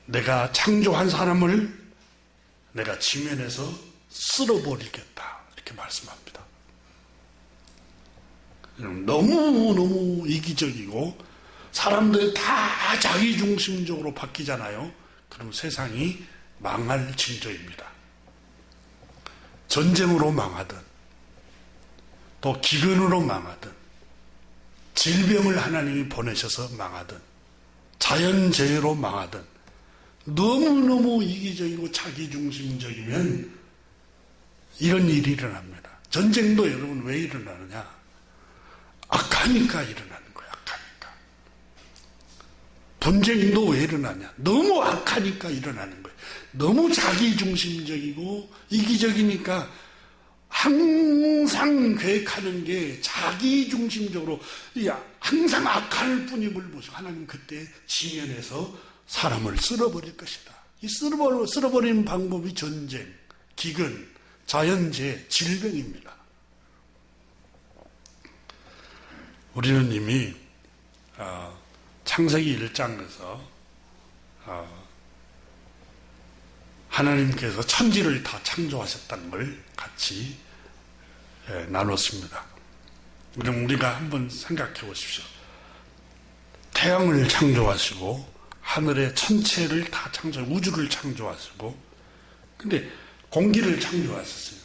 내가 창조한 사람을 내가 지면에서 쓸어버리겠다 이렇게 말씀합니다. 너무너무 이기적이고 사람들이 다 자기중심적으로 바뀌잖아요. 그럼 세상이 망할 징조입니다. 전쟁으로 망하든 또 기근으로 망하든 질병을 하나님이 보내셔서 망하든 자연재해로 망하든 너무너무 이기적이고 자기중심적이면 이런 일이 일어납니다. 전쟁도 여러분 왜 일어나느냐? 악하니까 일어나는 거예요. 악하니까. 분쟁도 왜 일어나냐? 너무 악하니까 일어나는 거예요. 너무 자기중심적이고 이기적이니까 항상 계획하는 게 자기중심적으로 항상 악할 뿐임을 보시고 하나님 그때 지면에서 사람을 쓸어버릴 것이다. 이 쓸어버리는 방법이 전쟁, 기근, 자연재해, 질병입니다. 우리는 이미 창세기 1장에서 하나님께서 천지를 다 창조하셨다는 걸 같이 나눴습니다. 그럼 우리가 한번 생각해 보십시오. 태양을 창조하시고 하늘의 천체를 다 창조하시고 우주를 창조하시고 근데 공기를 창조하셨어요.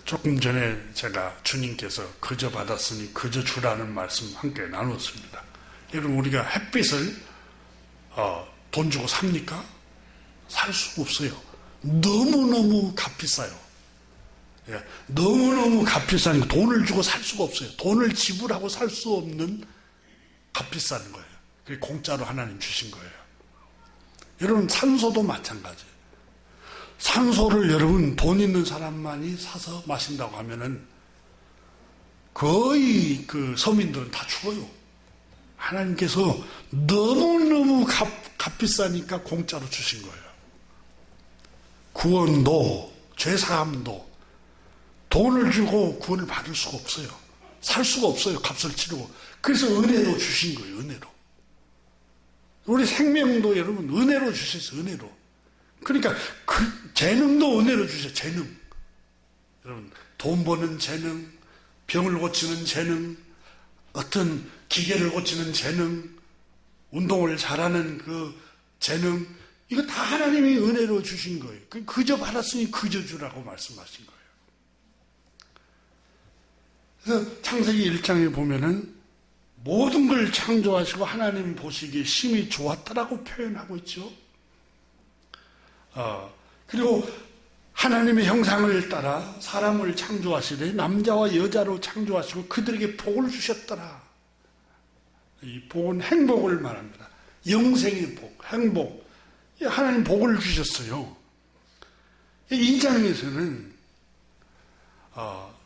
조금 전에 제가 주님께서 거저 받았으니 거저 주라는 말씀 함께 나눴습니다. 여러분 우리가 햇빛을 돈 주고 삽니까? 살 수가 없어요. 너무너무 값비싸요. 너무너무 값비싸니까 돈을 주고 살 수가 없어요. 돈을 지불하고 살 수 없는 값비싼 거예요. 그게 공짜로 하나님 주신 거예요. 여러분 산소도 마찬가지예요. 산소를 여러분 돈 있는 사람만이 사서 마신다고 하면은 거의 그 서민들은 다 죽어요. 하나님께서 너무너무 값비싸니까 공짜로 주신 거예요. 구원도 죄사함도 돈을 주고 구원을 받을 수가 없어요. 살 수가 없어요. 값을 치르고. 그래서 은혜로 주신 거예요. 은혜로. 우리 생명도 여러분 은혜로 주셨어요. 은혜로. 그러니까 그 재능도 은혜로 주셔. 재능. 여러분 돈 버는 재능, 병을 고치는 재능, 어떤 기계를 고치는 재능, 운동을 잘하는 그 재능, 이거 다 하나님이 은혜로 주신 거예요. 그저 받았으니 그저 주라고 말씀하신 거예요. 그래서 창세기 1장에 보면은 모든 걸 창조하시고 하나님 보시기에 심히 좋았다라고 표현하고 있죠. 그리고 하나님의 형상을 따라 사람을 창조하시되 남자와 여자로 창조하시고 그들에게 복을 주셨더라. 이 복은 행복을 말합니다. 영생의 복, 행복. 하나님 복을 주셨어요. 이 장에서는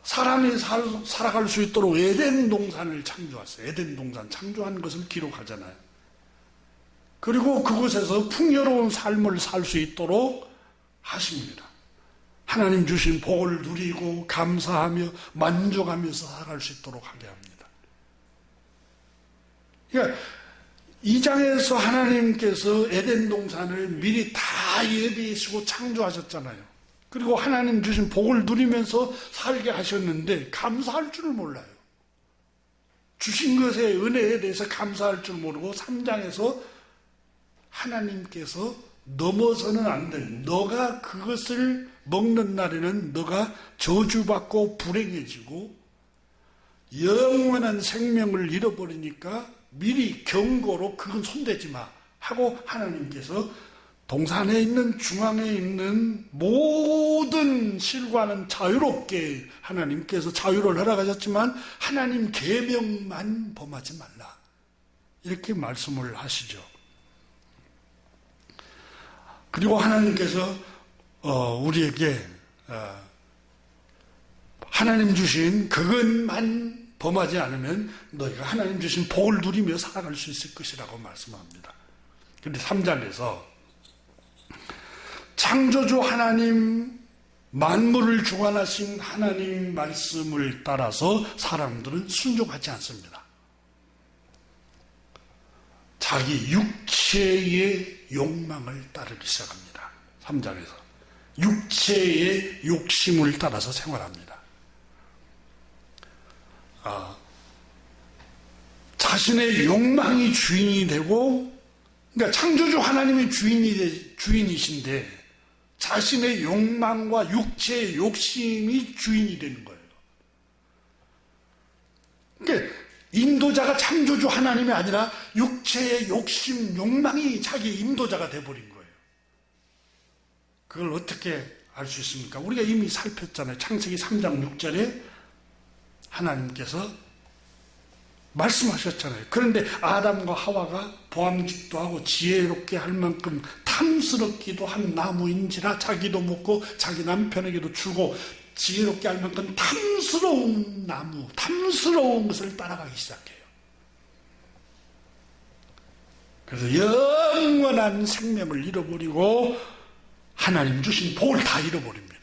사람이 살아갈 수 있도록 에덴 동산을 창조했어요. 에덴 동산 창조한 것을 기록하잖아요. 그리고 그곳에서 풍요로운 삶을 살 수 있도록 하십니다. 하나님 주신 복을 누리고 감사하며 만족하면서 살아갈 수 있도록 하게 합니다. 그러니까 이 장에서 하나님께서 에덴 동산을 미리 다 예비하시고 창조하셨잖아요. 그리고 하나님 주신 복을 누리면서 살게 하셨는데 감사할 줄을 몰라요. 주신 것의 은혜에 대해서 감사할 줄 모르고 3장에서 하나님께서 넘어서는 안 돼. 너가 그것을 먹는 날에는 너가 저주받고 불행해지고 영원한 생명을 잃어버리니까 미리 경고로 그건 손대지 마 하고 하나님께서 동산에 있는 중앙에 있는 모든 실과는 자유롭게 하나님께서 자유를 허락하셨지만 하나님 계명만 범하지 말라 이렇게 말씀을 하시죠. 그리고 하나님께서 우리에게 하나님 주신 그것만 범하지 않으면 너희가 하나님 주신 복을 누리며 살아갈 수 있을 것이라고 말씀합니다. 그런데 3장에서 창조주 하나님, 만물을 주관하신 하나님 말씀을 따라서 사람들은 순종하지 않습니다. 자기 육체의 욕망을 따르기 시작합니다. 3장에서 육체의 욕심을 따라서 생활합니다. 자신의 욕망이 주인이 되고, 그러니까 창조주 하나님이 주인이신데 자신의 욕망과 육체의 욕심이 주인이 되는 거예요. 그러니까 인도자가 창조주 하나님이 아니라 육체의 욕심, 욕망이 자기 인도자가 돼버린 거예요. 그걸 어떻게 알 수 있습니까? 우리가 이미 살폈잖아요. 창세기 3장 6절에 하나님께서 말씀하셨잖아요. 그런데 아담과 하와가 보암직도 하고 지혜롭게 할 만큼 탐스럽기도 한 나무인지라 자기도 먹고 자기 남편에게도 주고 지혜롭게 할 만큼 탐스러운 나무, 탐스러운 것을 따라가기 시작해요. 그래서 영원한 생명을 잃어버리고 하나님 주신 복을 다 잃어버립니다.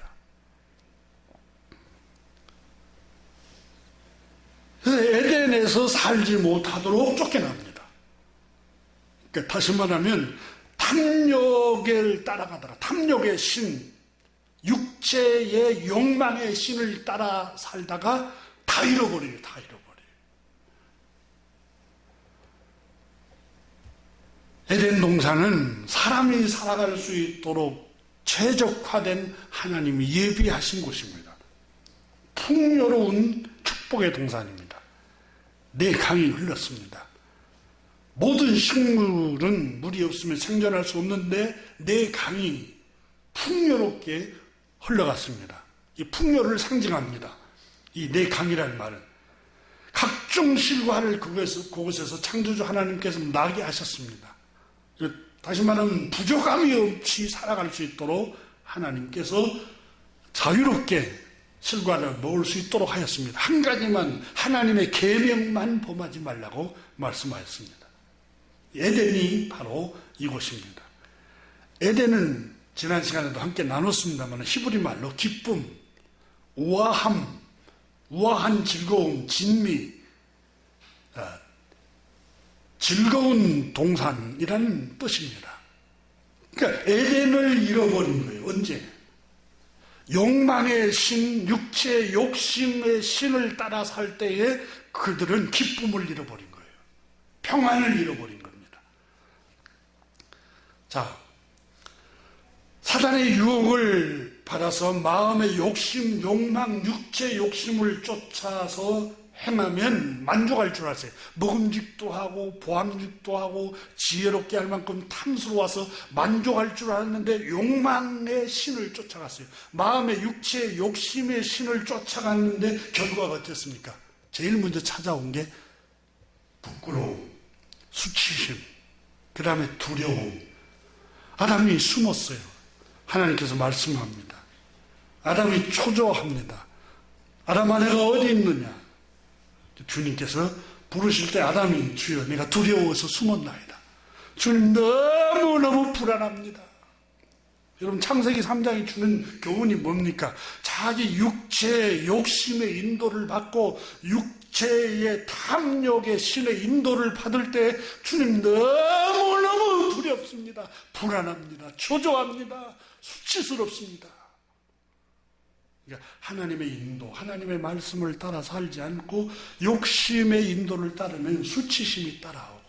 그래서 땅에서 살지 못하도록 쫓겨납니다. 그러니까 다시 말하면 탐욕을 따라가다가 탐욕의 신, 육체의 욕망의 신을 따라 살다가 다 잃어버려요. 다 잃어버려요. 에덴 동산은 사람이 살아갈 수 있도록 최적화된 하나님이 예비하신 곳입니다. 풍요로운 축복의 동산입니다. 네 강이 흘렀습니다. 모든 식물은 물이 없으면 생존할 수 없는데 네 강이 풍요롭게 흘러갔습니다. 이 풍요를 상징합니다. 이 네 강이라는 말은 각종 실과를 그곳에서 창조주 하나님께서 나게 하셨습니다. 다시 말하면 부족함이 없이 살아갈 수 있도록 하나님께서 자유롭게 실과를 먹을 수 있도록 하였습니다. 한 가지만 하나님의 계명만 범하지 말라고 말씀하였습니다. 에덴이 바로 이곳입니다. 에덴은 지난 시간에도 함께 나눴습니다만 히브리 말로 기쁨, 우아함, 우아한 즐거움, 진미, 즐거운 동산이라는 뜻입니다. 그러니까 에덴을 잃어버린 거예요. 언제? 욕망의 신, 육체의 욕심의 신을 따라 살 때에 그들은 기쁨을 잃어버린 거예요. 평안을 잃어버린 겁니다. 자, 사단의 유혹을 받아서 마음의 욕심, 욕망, 육체 욕심을 쫓아서 행하면 만족할 줄 아세요. 먹음직도 하고 보암직도 하고 지혜롭게 할 만큼 탐스러워서 만족할 줄 알았는데 욕망의 신을 쫓아갔어요. 마음의 육체의 욕심의 신을 쫓아갔는데 결과가 어땠습니까? 제일 먼저 찾아온 게 부끄러움, 수치심, 그 다음에 두려움. 아담이 숨었어요. 하나님께서 말씀합니다. 아담이 초조합니다. 아담아 내가 어디 있느냐? 주님께서 부르실 때 아담이 주여 내가 두려워서 숨었나이다. 주님 너무너무 불안합니다. 여러분 창세기 3장이 주는 교훈이 뭡니까? 자기 육체의 욕심의 인도를 받고 육체의 탐욕의 신의 인도를 받을 때 주님 너무너무 두렵습니다. 불안합니다. 초조합니다. 수치스럽습니다. 그러니까 하나님의 인도, 하나님의 말씀을 따라 살지 않고 욕심의 인도를 따르면 수치심이 따라오고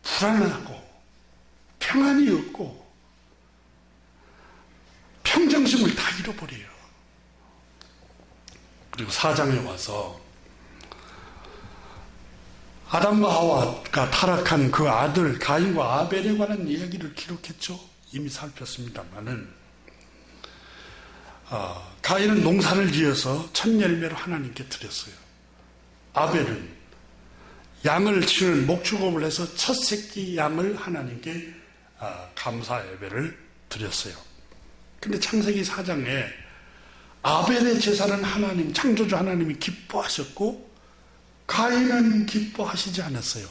불안하고 평안이 없고 평정심을 다 잃어버려요. 그리고 4장에 와서 아담과 하와가 타락한 그 아들 가인과 아벨에 관한 이야기를 기록했죠. 이미 살폈습니다만은 가인은 농사를 지어서 첫 열매로 하나님께 드렸어요. 아벨은 양을 치는 목축업을 해서 첫 새끼 양을 하나님께 감사 예배를 드렸어요. 근데 창세기 4장에 아벨의 제사는 하나님, 창조주 하나님이 기뻐하셨고 가인은 기뻐하시지 않았어요.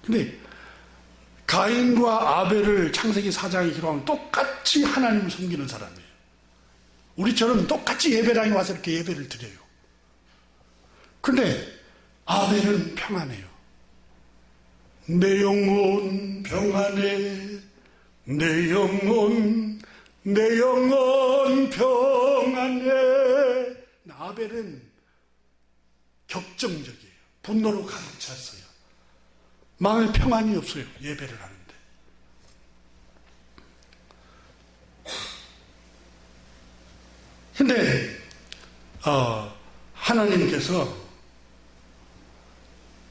근데 가인과 아벨을 창세기 4장에 기록하면 똑같이 하나님을 섬기는 사람이에요. 우리처럼 똑같이 예배당에 와서 이렇게 예배를 드려요. 근데 아벨은 평안해요. 내 영혼 평안해, 내 영혼 평안해. 아벨은 격정적이에요. 분노로 가득 찼어요. 마음에 평안이 없어요. 예배를 하는데. 근데 하나님께서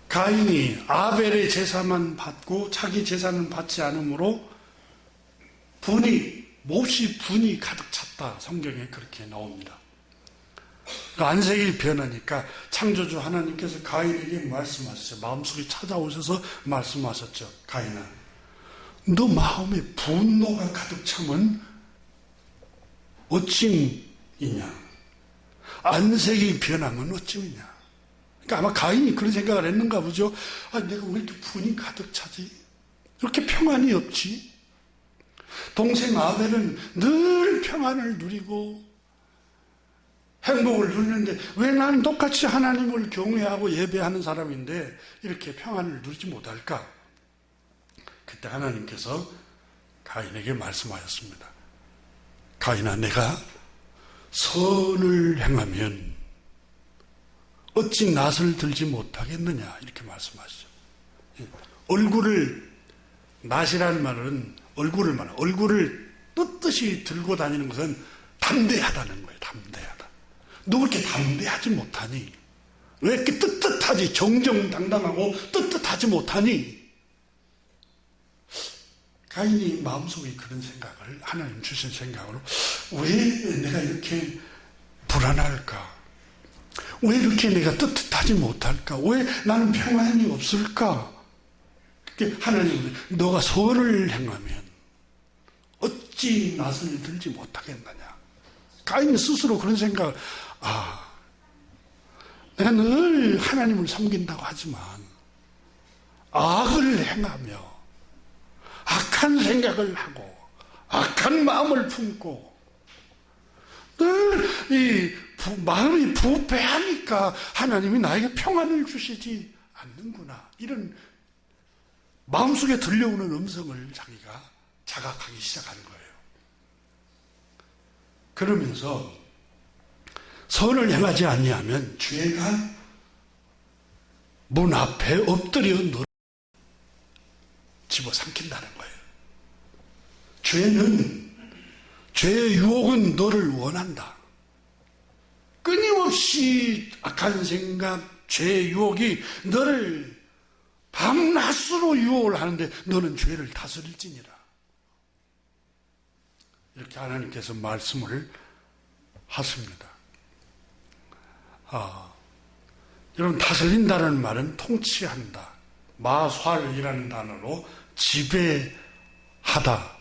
가인이 아벨의 제사만 받고 자기 제사는 받지 않으므로 몹시 분이 가득 찼다. 성경에 그렇게 나옵니다. 안색이 변하니까 창조주 하나님께서 가인에게 말씀하셨어요. 마음속에 찾아오셔서 말씀하셨죠. 가인아, 너 마음에 분노가 가득 차면 어찌이냐? 안색이 변하면 어찌이냐? 그러니까 아마 가인이 그런 생각을 했는가 보죠. 내가 왜 이렇게 분이 가득 차지? 이렇게 평안이 없지? 동생 아벨은 늘 평안을 누리고 행복을 누리는데 왜 나는 똑같이 하나님을 경외하고 예배하는 사람인데 이렇게 평안을 누리지 못할까? 그때 하나님께서 가인에게 말씀하였습니다. 가인아, 내가 선을 행하면 어찌 낯을 들지 못하겠느냐, 이렇게 말씀하시죠. 얼굴을, 낯이라는 말은 얼굴을 떳떳이 들고 다니는 것은 담대하다는 거예요. 담대하다. 너 그렇게 담대하지 못하니? 왜 이렇게 떳떳하지? 정정당당하고 떳떳하지 못하니? 가인이 마음속에 그런 생각을, 하나님 주신 생각으로, 왜 내가 이렇게 불안할까? 왜 이렇게 내가 떳떳하지 못할까? 왜 나는 평안이 없을까? 하나님은 너가 선을 행하면 어찌 낯을 들지 못하겠느냐? 가인이 스스로 그런 생각을, 내가 늘 하나님을 섬긴다고 하지만 악을 행하며 악한 생각을 하고 악한 마음을 품고 늘 마음이 부패하니까 하나님이 나에게 평안을 주시지 않는구나. 이런 마음속에 들려오는 음성을 자기가 자각하기 시작한 거예요. 그러면서 선을 행하지 아니하면 죄가 문 앞에 엎드려 너를 집어삼킨다는 거예요. 죄의 유혹은 너를 원한다. 끊임없이 악한 생각, 죄의 유혹이 너를 밤낮으로 유혹을 하는데 너는 죄를 다스릴지니라. 이렇게 하나님께서 말씀을 하십니다. 여러분, 다스린다는 말은 통치한다. 마샬이라는 단어로 지배하다.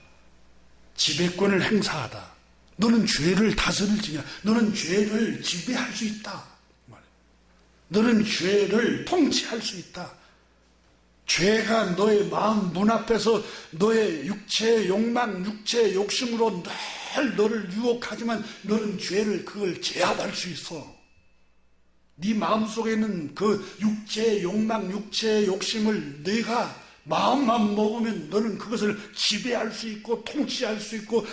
지배권을 행사하다. 너는 죄를 다스릴지냐? 너는 죄를 지배할 수 있다. 너는 죄를 통치할 수 있다. 죄가 너의 마음 문 앞에서 너의 육체의 욕망, 육체의 욕심으로 늘 너를 유혹하지만 너는 그걸 제압할 수 있어. 네 마음속에 있는 그 육체의 욕망, 육체의 욕심을 네가 마음만 먹으면 너는 그것을 지배할 수 있고 통치할 수 있고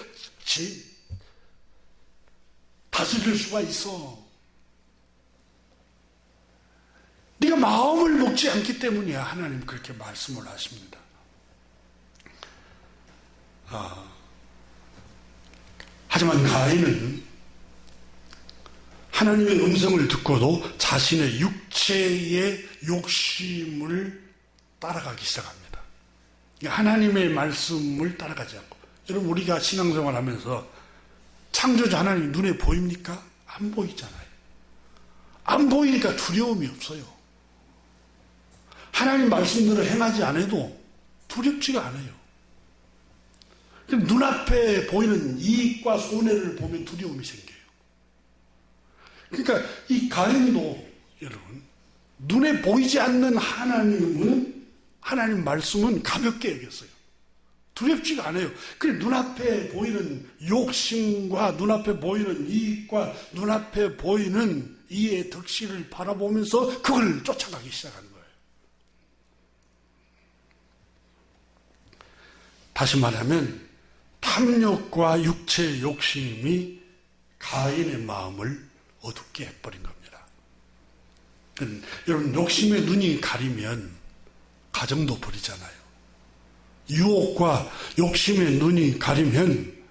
다스릴 수가 있어. 네가 마음을 먹지 않기 때문이야. 하나님 그렇게 말씀을 하십니다. 하지만 가인은 하나님의 음성을 듣고도 자신의 육체의 욕심을 따라가기 시작합니다. 하나님의 말씀을 따라가지 않고. 여러분, 우리가 신앙생활 하면서 창조주 하나님 눈에 보입니까? 안 보이잖아요. 안 보이니까 두려움이 없어요. 하나님 말씀대로 행하지 않아도 두렵지가 않아요. 눈앞에 보이는 이익과 손해를 보면 두려움이 생겨요. 그러니까 이 가인도 여러분, 눈에 보이지 않는 하나님 말씀은 가볍게 여겼어요. 두렵지가 않아요. 그래, 눈앞에 보이는 욕심과 눈앞에 보이는 이익과 눈앞에 보이는 이의 득실을 바라보면서 그걸 쫓아가기 시작한 거예요. 다시 말하면 탐욕과 육체의 욕심이 가인의 마음을 어둡게 해버린 겁니다. 여러분, 욕심의 눈이 가리면 가정도 버리잖아요. 유혹과 욕심의 눈이 가리면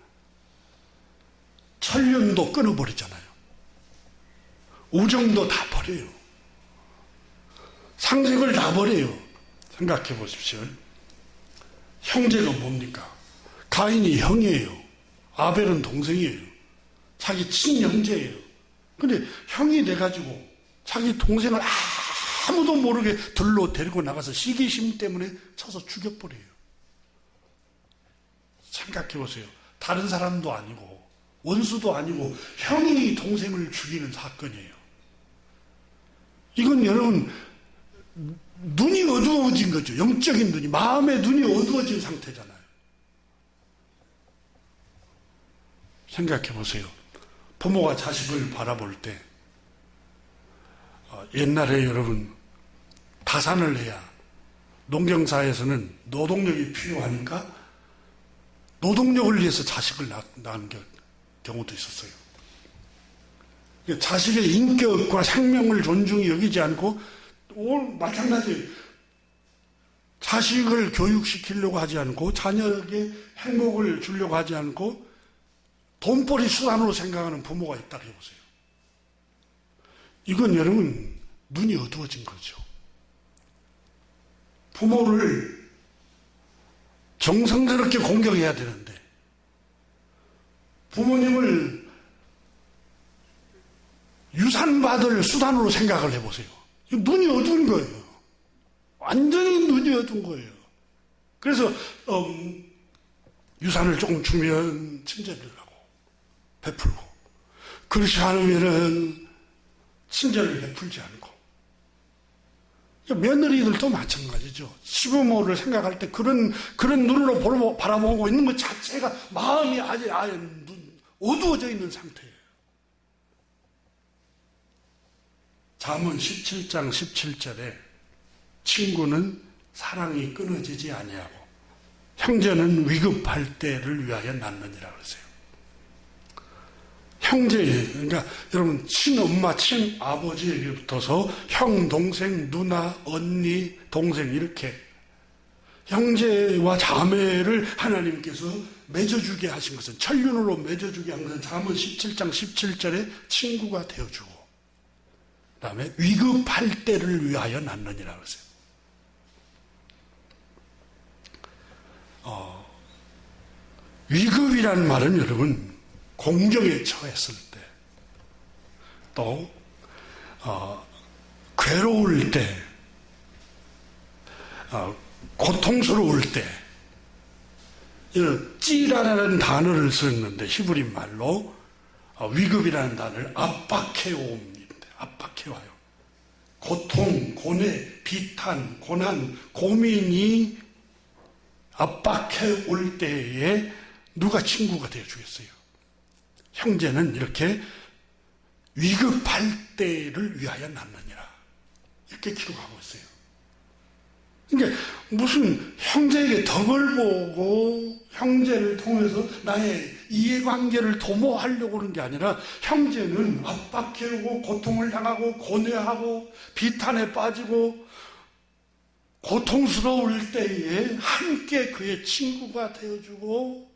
천년도 끊어버리잖아요. 우정도 다 버려요. 상식을 다 버려요. 생각해 보십시오. 형제가 뭡니까? 가인이 형이에요. 아벨은 동생이에요. 자기 친형제예요. 근데 형이 돼가지고 자기 동생을 아무도 모르게 들로 데리고 나가서 시기심 때문에 쳐서 죽여버려요. 생각해 보세요. 다른 사람도 아니고 원수도 아니고 형이 동생을 죽이는 사건이에요. 이건 여러분 눈이 어두워진 거죠. 영적인 눈이, 마음의 눈이 어두워진 상태잖아요. 생각해 보세요. 부모가 자식을 바라볼 때 옛날에 여러분 다산을 해야 농경사에서는 노동력이 필요하니까 노동력을 위해서 자식을 낳은 경우도 있었어요. 자식의 인격과 생명을 존중히 여기지 않고 마찬가지 자식을 교육시키려고 하지 않고 자녀에게 행복을 주려고 하지 않고 돈벌이 수단으로 생각하는 부모가 있다고 해보세요. 이건 여러분 눈이 어두워진 거죠. 부모를 정성스럽게 공경해야 되는데 부모님을 유산받을 수단으로 생각을 해보세요. 눈이 어두운 거예요. 완전히 눈이 어두운 거예요. 그래서 유산을 조금 주면 친절을 하고 베풀고 그렇지 않으면은 친절을 베풀지 않고 며느리들도 마찬가지죠. 시부모를 생각할 때 그런 눈으로 바라보고 있는 것 자체가 마음이 아예 어두워져 있는 상태예요. 잠언 17장 17절에 친구는 사랑이 끊어지지 아니하고 형제는 위급할 때를 위하여 낳느니라 그러세요. 형제, 그러니까 여러분 친엄마, 친아버지에게부터서 형, 동생, 누나, 언니, 동생 이렇게 형제와 자매를 하나님께서 맺어주게 하신 것은 천륜으로 맺어주게 한 것은 잠언 17장 17절에 친구가 되어주고 그 다음에 위급할 때를 위하여 낳느니라 그러세요. 위급이라는 말은 여러분 공경에 처했을 때 또 괴로울 때 고통스러울 때 이런 찌라라는 단어를 썼는데 히브리 말로 위급이라는 단어를 압박해옵니다. 압박해와요. 고통, 고뇌, 비탄, 고난, 고민이 압박해 올 때에 누가 친구가 되어주겠어요? 형제는 이렇게 위급할 때를 위하여 낳느니라 이렇게 기록하고 있어요. 그러니까 무슨 형제에게 덕을 보고 형제를 통해서 나의 이해관계를 도모하려고 하는 게 아니라 형제는 압박해오고 고통을 당하고 고뇌하고 비탄에 빠지고 고통스러울 때에 함께 그의 친구가 되어주고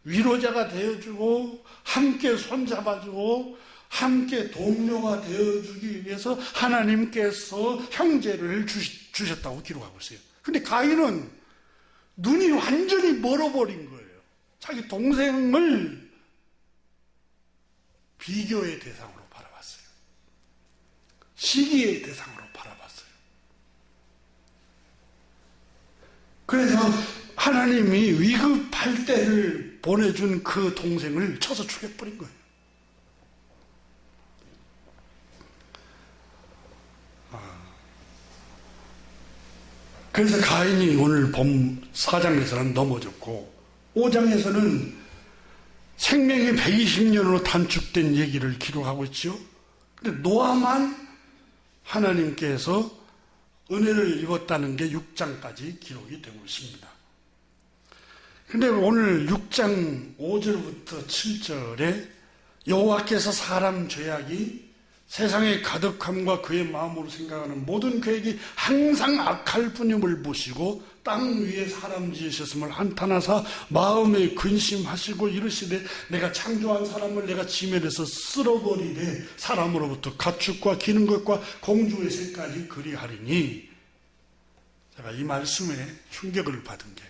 위로자가 되어주고 함께 손잡아주고 함께 동료가 되어주기 위해서 하나님께서 형제를 주셨다고 기록하고 있어요. 근데 가인은 눈이 완전히 멀어버린 거예요. 자기 동생을 비교의 대상으로 바라봤어요. 시기의 대상으로 바라봤어요. 그래서 하나님이 위급할 때를 보내준 그 동생을 쳐서 죽여버린 거예요. 그래서 가인이 오늘 본 4장에서는 넘어졌고 5장에서는 생명이 120년으로 단축된 얘기를 기록하고 있죠. 근데 노아만 하나님께서 은혜를 입었다는 게 6장까지 기록이 되고 있습니다. 근데 오늘 6장 5절부터 7절에 여호와께서 사람 죄악이 세상의 가득함과 그의 마음으로 생각하는 모든 계획이 항상 악할 뿐임을 보시고 땅 위에 사람 지으셨음을 한탄하사 마음에 근심하시고 이르시되 내가 창조한 사람을 내가 지면에서 쓸어버리되 사람으로부터 가축과 기는 것과 공중의 새까지 그리하리니. 제가 이 말씀에 충격을 받은 게,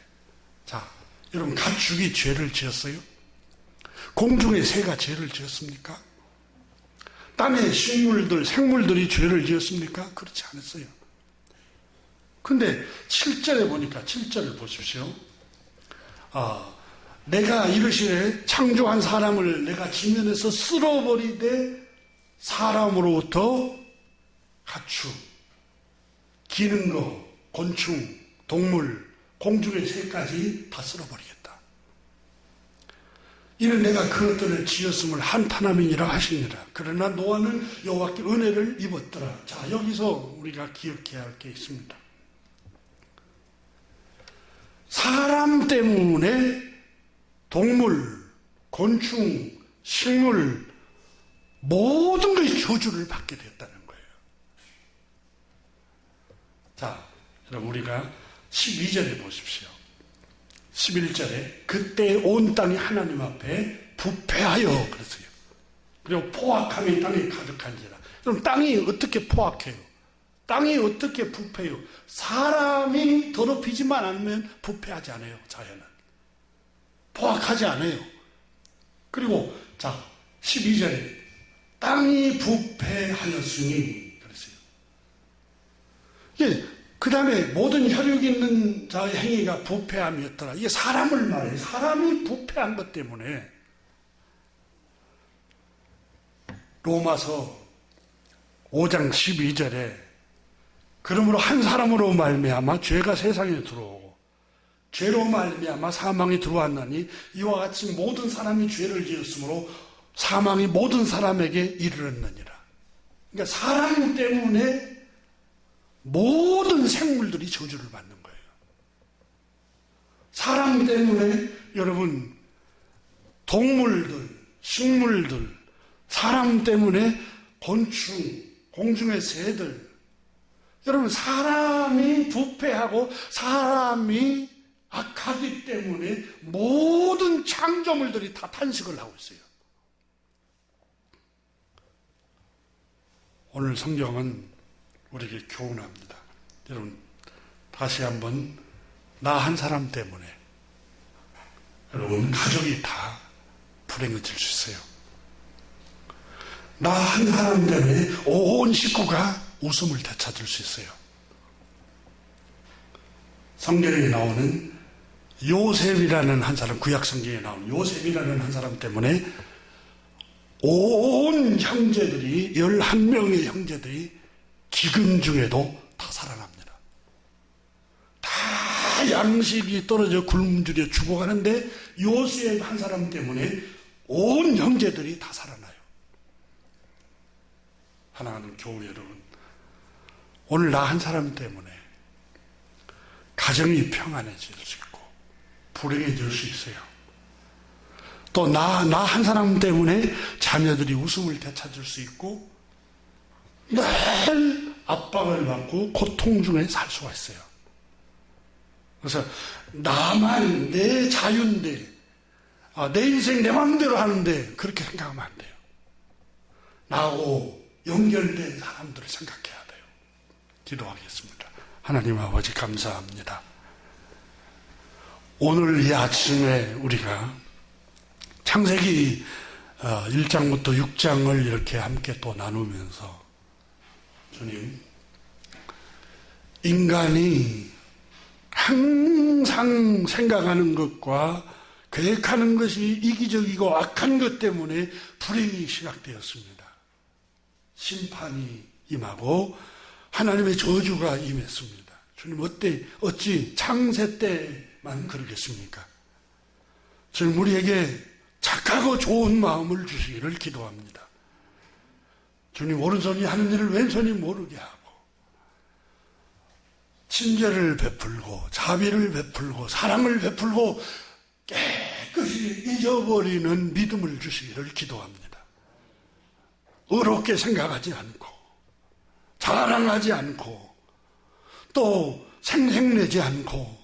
자, 여러분 가축이 죄를 지었어요? 공중의 새가 죄를 지었습니까? 땅의 식물들, 생물들이 죄를 지었습니까? 그렇지 않았어요. 근데 7절에 보니까 7절을 보십시오. 내가 이르시되 창조한 사람을 내가 지면에서 쓸어버리되 사람으로부터 가축, 기는 거, 곤충, 동물, 공중의 새까지 다 쓸어버리겠다. 이는 내가 그것들을 지었음을 한탄함이니라 하시니라. 그러나 노아는 여호와께 은혜를 입었더라. 자, 여기서 우리가 기억해야 할 게 있습니다. 사람 때문에 동물, 곤충, 식물 모든 것이 저주를 받게 되었다는 거예요. 자, 여러분 우리가 12절에 보십시오. 11절에 그때 온 땅이 하나님 앞에 부패하여 그랬어요. 그리고 포악함이 땅에 가득한지라. 그럼 땅이 어떻게 포악해요? 땅이 어떻게 부패해요? 사람이 더럽히지만 않으면 부패하지 않아요. 자연은 포악하지 않아요. 그리고 자 12절에 땅이 부패하였으니 그랬어요. 예, 그 다음에 모든 혈육 있는 자의 행위가 부패함이었더라. 이게 사람을 말해요. 사람이 부패한 것 때문에 로마서 5장 12절에 그러므로 한 사람으로 말미암아 죄가 세상에 들어오고 죄로 말미암아 사망이 들어왔나니 이와 같이 모든 사람이 죄를 지었으므로 사망이 모든 사람에게 이르렀느니라. 그러니까 사람 때문에 모든 생물들이 저주를 받는 거예요. 사람 때문에 여러분 동물들, 식물들, 사람 때문에 곤충, 공중의 새들, 여러분 사람이 부패하고 사람이 악하기 때문에 모든 창조물들이 다 탄식을 하고 있어요. 오늘 성경은 우리에게 교훈합니다. 여러분 다시 한번 나 한 사람 때문에 여러분 가족이 다 불행해질 수 있어요. 나 한 사람 때문에 온 식구가 웃음을 되찾을 수 있어요. 성경에 나오는 요셉이라는 한 사람, 구약 성경에 나오는 요셉이라는 한 사람 때문에 온 형제들이 11명의 형제들이 기근 중에도 다 살아납니다. 다 양식이 떨어져 굶주려 죽어가는데 요셉 한 사람 때문에 온 형제들이 다 살아나요. 하나님 교회 여러분, 오늘 나 한 사람 때문에 가정이 평안해질 수 있고 불행해질 수 있어요. 또 나 한 사람 때문에 자녀들이 웃음을 되찾을 수 있고 늘 압박을 받고 고통 중에 살 수가 있어요. 그래서 나만 내 자유인데 내 인생 내 마음대로 하는데 그렇게 생각하면 안 돼요. 나하고 연결된 사람들을 생각해야 돼요. 기도하겠습니다. 하나님 아버지 감사합니다. 오늘 이 아침에 우리가 창세기 1장부터 6장을 이렇게 함께 또 나누면서 주님, 인간이 항상 생각하는 것과 계획하는 것이 이기적이고 악한 것 때문에 불행이 시작되었습니다. 심판이 임하고 하나님의 저주가 임했습니다. 주님 어찌 창세 때만 그러겠습니까? 주님 우리에게 착하고 좋은 마음을 주시기를 기도합니다. 주님 오른손이 하는 일을 왼손이 모르게 하고 친절을 베풀고 자비를 베풀고 사랑을 베풀고 깨끗이 잊어버리는 믿음을 주시기를 기도합니다. 의롭게 생각하지 않고 자랑하지 않고 또 생색내지 않고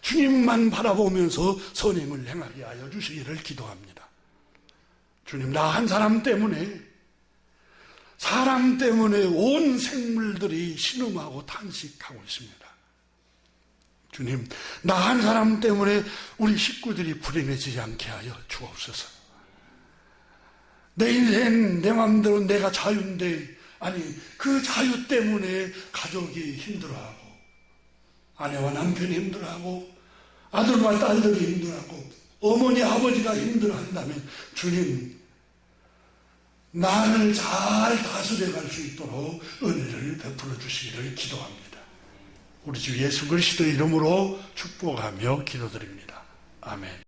주님만 바라보면서 선행을 행하게 하여 주시기를 기도합니다. 주님 나 한 사람 때문에 온 생물들이 신음하고 탄식하고 있습니다. 주님 나 한 사람 때문에 우리 식구들이 불행해지지 않게 하여 주옵소서. 내 인생 내 마음대로 내가 자유인데 그 자유 때문에 가족이 힘들어하고 아내와 남편이 힘들어하고 아들과 딸들이 힘들어하고 어머니 아버지가 힘들어한다면 주님 나를 잘 다스려 갈 수 있도록 은혜를 베풀어 주시기를 기도합니다. 우리 주 예수 그리스도의 이름으로 축복하며 기도드립니다. 아멘.